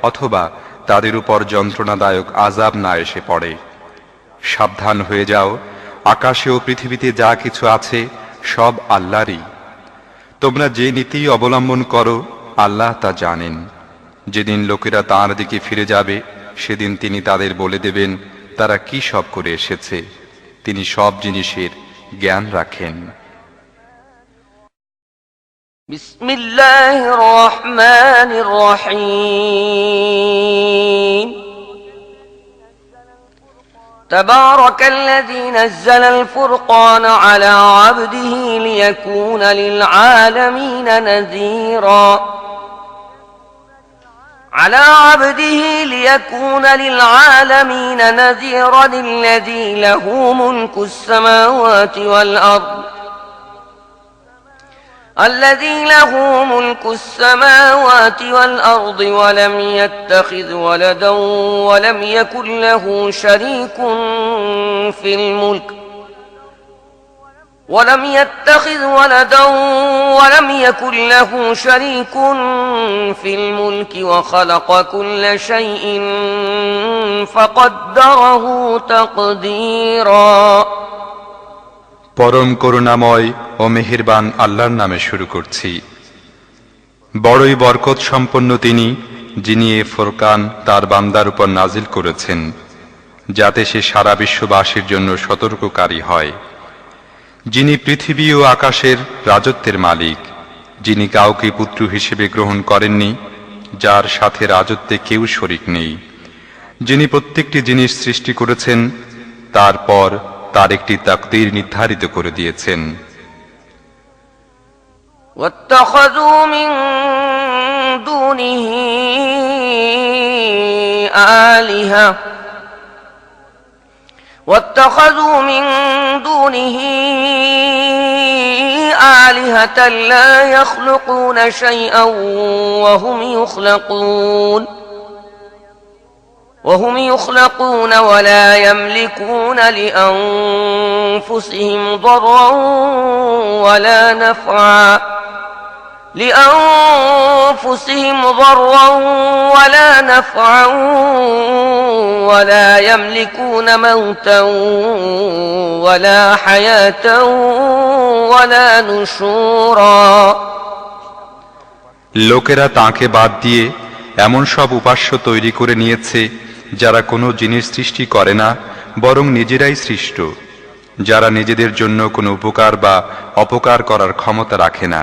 অথবা তাদের উপর যন্ত্রণাদায়ক আযাব না এসে পড়ে। সাবধান হয়ে যাও, আকাশে ও পৃথিবীতে যা কিছু আছে সব আল্লাহরই। তোমরা যে নীতি অবলম্বন করো আল্লাহ তা জানেন। যেদিন লোকেরা তাঁর দিকে ফিরে যাবে সেদিন তিনি তাদের বলে দেবেন তারা কি সব করে এসেছে। তিনি সব জিনিসের জ্ঞান রাখেন। বিসমিল্লাহির রহমানির রহিম। تبارك الذي نزل الفرقان على عبده ليكون للعالمين نذيرا الذي له ملك السماوات والأرض ولم يتخذ ولدا ولم يكن له شريك في الملك وخلق كل شيء فقدره تقديرا পরম করুণাময় ও মেহেরবান আল্লাহর নামে শুরু করছি। বড়ই বরকত সম্পন্ন তিনি, যিনি এ ফুরকান তার বান্দার উপর নাজিল করেছেন, যাতে সে সারা বিশ্ববাসীর জন্য সতর্ককারী হয়। যিনি পৃথিবী ও আকাশের রাজত্বের মালিক, যিনি কাউকে পুত্র হিসেবে গ্রহণ করেননি, যার সাথে রাজত্বে কেউ শরিক নেই, যিনি প্রত্যেকটি জিনিস সৃষ্টি করেছেন, তারপর তার একটি তাকদীর নির্ধারিত করে দিয়েছেন। واتخذوا من دونه آلهة لا يخلقون شيئا وهم يخلقون ولا يملكون لأنفسهم ضرا ولا نفعا ولا يملكون موتا ولا حياة ولا نشورا লোকেরা তাঁকে বাদ দিয়ে এমন সব উপাস্য তৈরি করে নিয়েছে যারা কোনো জিনিস সৃষ্টি করে না, বরং নিজেরাই সৃষ্ট, যারা নিজেদের জন্য কোনো উপকার বা অপকার করার ক্ষমতা রাখে না,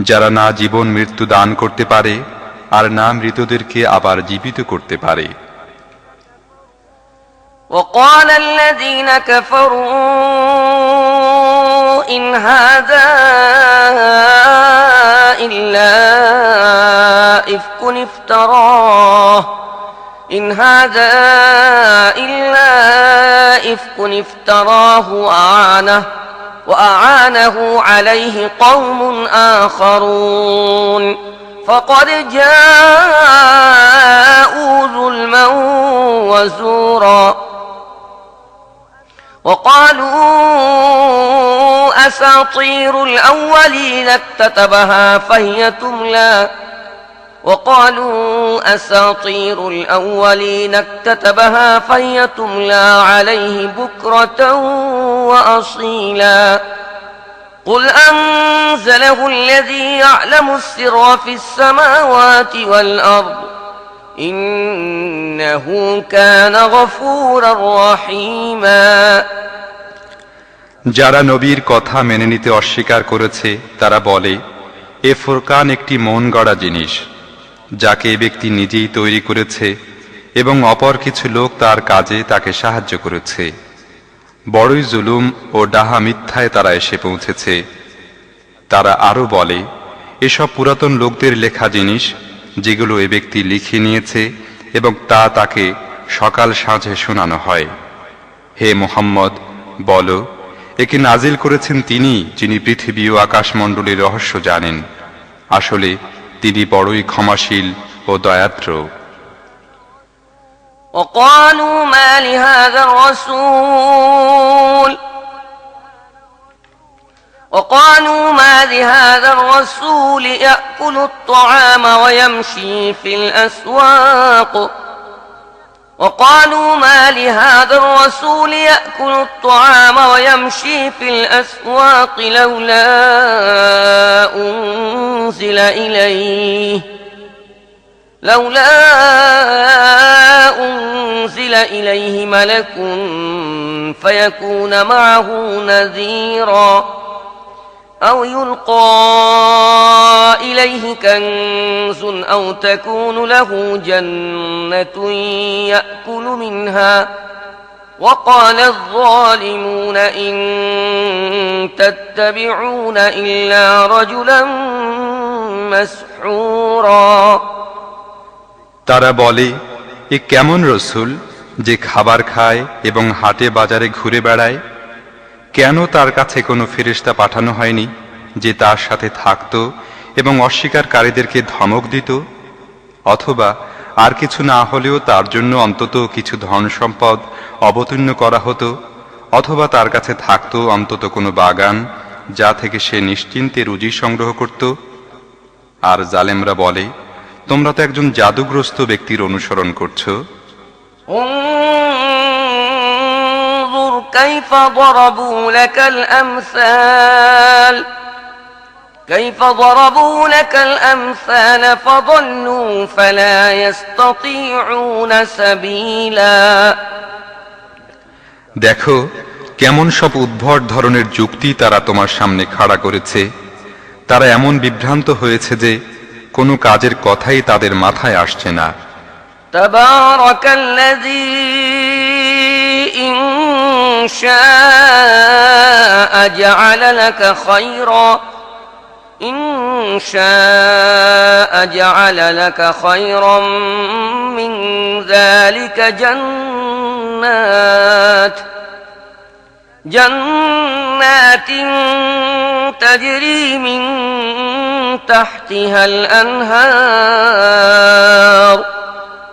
যারা না জীবন মৃত্যু দান করতে পারে আর না মৃতদেরকে আবার জীবিত করতে পারে। وقال الذين كفروا إن هذا إلا إفك افتراه وأعانه عليه قوم آخرون فقد جاءوا ظلما وزورا وقالوا أساطير الأولين اكتتبها فهي تملى عليه بكرة وأصيلا قل أنزله الذي يعلم السر في السماوات والأرض إنه كان غفورا رحيما যারা নবীর কথা মেনে নিতে অস্বীকার করেছে তারা বলে, এ ফুরকান একটি মন গড়া জিনিস, যাকে এ ব্যক্তি নিজেই তৈরি করেছে এবং অপর কিছু লোক তার কাজে তাকে সাহায্য করেছে। বড়ই জুলুম ও ডাহা মিথ্যায় তারা এসে পৌঁছেছে। তারা আরো বলে, এসব পুরাতন লোকদের লেখা জিনিস, যেগুলো এ ব্যক্তি লিখে নিয়েছে এবং তা তাকে সকাল সাঁঝে শোনানো হয়। হে মুহাম্মদ, বলো, একে নাজিল করেছেন তিনি, যিনি পৃথিবী ও আকাশমণ্ডলীর রহস্য জানেন। আসলে তিনি বড়ই ক্ষমাশীল ও দয়াদ্র। وقالوا ما لهذا الرسول يأكل الطعام ويمشي في الأسواق وقالوا ما لهذا الرسول يأكل الطعام ويمشي في الأسواق لولا أنزل إليه ملك فيكون معه نذيرا أو يلقى إليه كنز أو تكون له جنة يأكل منها وقال الظالمون إن تتبعون إلا رجلا مسحورا তারা বলে, এ কেমন রসূল যে খাবার খায় এবং হাটে বাজারে ঘুরে বেড়ায়? কেন তার কাছে কোনো ফেরেশতা পাঠানো হয়নি যে তার সাথে থাকত এবং অস্বীকারীদেরকে ধমক দিত? অথবা আর কিছু না হলেও তার জন্য অন্তত কিছু ধন সম্পদ অবতীর্ণ করা হতো, অথবা তার কাছে থাকত অন্তত কোনো বাগান যা থেকে সে নিশ্চিন্তে রুজি সংগ্রহ করত। আর জালেমরা বলে, তোমরা তো একজন জাদুগ্রস্ত ব্যক্তির অনুসরণ করছো। انظر كيف ضربوا لك الأمثال فضلوا فلا يستطيعون سبيلا দেখো কেমন সব উদ্ভট ধরনের যুক্তি তারা তোমার সামনে খাড়া করেছে। তারা এমন বিভ্রান্ত হয়েছে যে কোনো কাজের কথাই তাদের মাথায় আসছে না। তাবারাকাল্লাযী ইন শাআ জা'আলা লাকা খায়রা إن شاء جعل لك خيرا من ذلك جنات تجري من تحتها الأنهار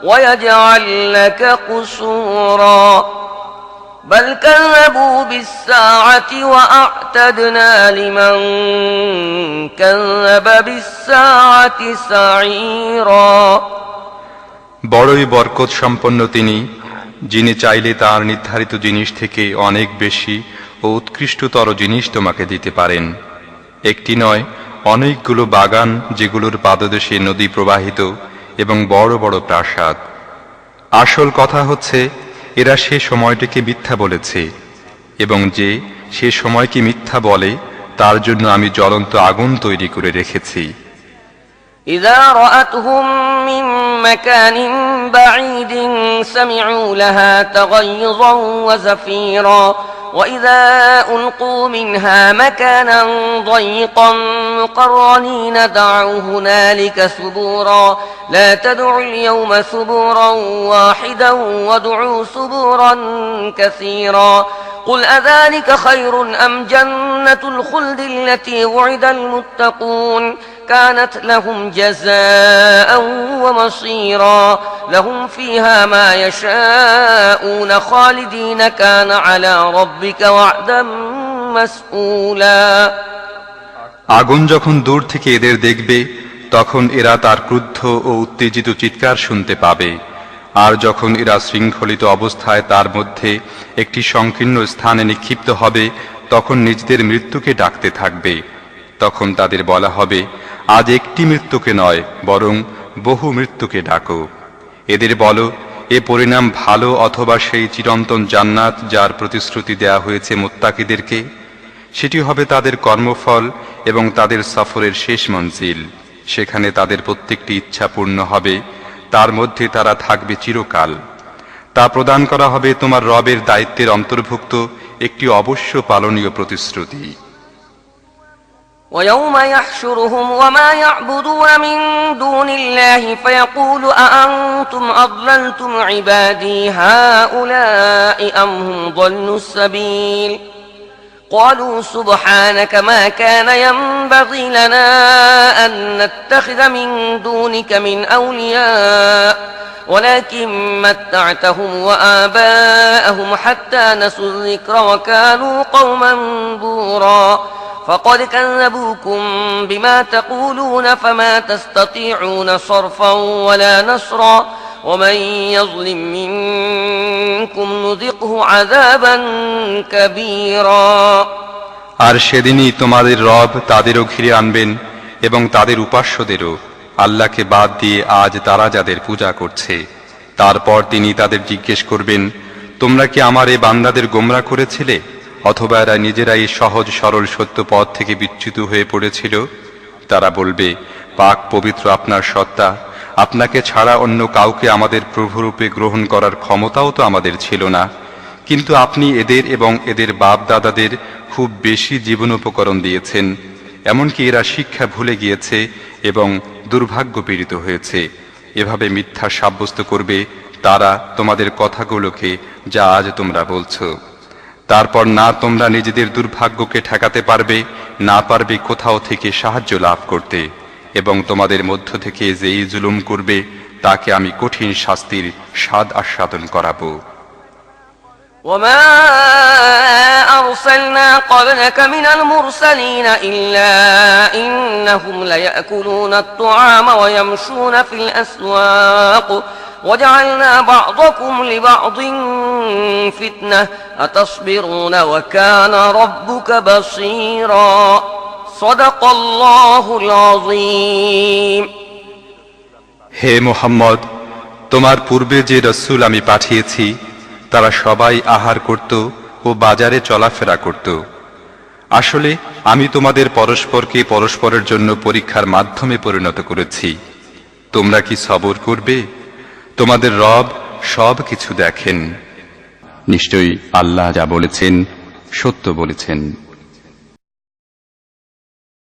ويجعل لك قصورا بل كذبوا بالساعة وأعتدنا لمن كذب بالساعة سعيرا বড়ই বরকত সম্পন্ন তিনি, যিনি চাইলে তার নির্ধারিত জিনিস থেকে অনেক বেশি ও উৎকৃষ্টতর জিনিস তোমাকে দিতে পারেন। একটি নয়, অনেকগুলো বাগান যেগুলোর পাদদেশে নদী প্রবাহিত এবং বড় বড় প্রাসাদ। আসল কথা হচ্ছে এরা সে সময়টিকে মিথ্যা বলেছে, এবং যে সে সময়কে মিথ্যা বলে তার জন্য আমি জ্বলন্ত আগুন তৈরি করে রেখেছি। إذا رأتهم من مكان بعيد سمعوا لها تغيظا وزفيرا وإذا ألقوا منها مكانا ضيقا مقرنين دعوا هنالك ثبورا لا تدعوا اليوم ثبورا واحدا وادعوا ثبورا كثيرا قل أذلك خير أم جنة الخلد التي وعد المتقون كانت لهم جزاء ومصيرا لهم فيها ما يشاءون خالدين كان على ربك وعدا مسئولا আগুন যখন দূর থেকে এদের দেখবে তখন এরা তার ক্রুদ্ধ ও উত্তেজিত চিৎকার শুনতে পাবে। আর যখন এরা শৃঙ্খলিত অবস্থায় তার মধ্যে একটি সংকীর্ণ স্থানে নিক্ষিপ্ত হবে তখন নিজেদের মৃত্যুকে ডাকতে থাকবে। তখন তাদের বলা হবে, আজ একটি মৃত্যুকে নয় বরং বহু মৃত্যুকে ডাকো। এদের বলো, এ পরিণাম ভালো অথবা সেই চিরন্তন জান্নাত যার প্রতিশ্রুতি দেয়া হয়েছে মুত্তাকিদেরকে। সেটি হবে তাদের কর্মফল এবং তাদের সফরের শেষ মঞ্জিল। সেখানে তাদের প্রত্যেকটি ইচ্ছা পূর্ণ হবে, তার মধ্যে তারা থাকবে চিরকাল। তা প্রদান করা হবে তোমার রবের দায়িত্বের অন্তর্ভুক্ত একটি অবশ্য পালনীয় প্রতিশ্রুতি। ويوم يحشرهم وما يعبدون من دون الله فيقول أأنتم أضللتم عبادي هؤلاء أم هم ضلوا السبيل قالوا سبحانك ما كان ينبغي لنا أن نتخذ من دونك من أولياء ولكن متعتهم وآباءهم حتى نسوا الذكر وكانوا قوما بورا فقد كذبوكم بما تقولون فما تستطيعون صرفا ولا نصرا ومن يظلم منكم نذقه عذابا كبيرا আর সেদিনই তোমাদের রব তাদেরও ঘিরে আনবেন এবং তাদের উপাস্যদেরও, আল্লাহকে বাদ দিয়ে আজ তারা যাদের পূজা করছে। তারপর তিনি তাদের জিজ্ঞেস করবেন, তোমরা কি আমার এ বান্দাদের গোমরা করেছিলে, অথবা এরা নিজেরাই সহজ সরল সত্য পথ থেকে বিচ্যুত হয়ে পড়েছিল? তারা বলবে, পাক পবিত্র আপনার সত্তা, আপনাকে ছাড়া অন্য কাউকে আমাদের প্রভুরূপে গ্রহণ করার ক্ষমতাও তো আমাদের ছিল না, কিন্তু আপনি এদের এবং এদের বাপ দাদাদের খুব বেশি জীবনোপকরণ দিয়েছেন, এমনকি এরা শিক্ষা ভুলে গিয়েছে এবং দুর্ভাগ্য পীড়িত হয়েছে। এভাবে মিথ্যা সাব্যস্ত করবে তারা তোমাদের কথাগুলোকে যা আজ তোমরা বলছো। তারপর না তোমরা নিজেদের দুর্ভাগ্যকে ঠেকাতে পারবে, না পারবে কোথাও থেকে সাহায্য লাভ করতে, এবং তোমাদের মধ্য থেকে যেই জুলুম করবে তাকে আমি কঠিন শাস্তির স্বাদ আস্বাদন করাবো। وما أرسلنا قبلك من المرسلين إلا إنهم ليأكلون الطعام ويمشون في الأسواق وجعلنا بعضكم لبعض فتنة أتصبرون وكان ربك بصيرا صدق الله العظيم হে মুহাম্মদ, তোমার পূর্বে যে রাসূল আমি পাঠিয়েছি তারা সবাই আহার করত ও বাজারে চলাফেরা করত। আসলে আমি তোমাদের পরস্পরকে পরস্পরের জন্য পরীক্ষার মাধ্যমে পরিণত করেছি। তোমরা কি সবর করবে? তোমাদের রব সব কিছু দেখেন। নিশ্চয়ই আল্লাহ যা বলেছেন সত্য বলেছেন।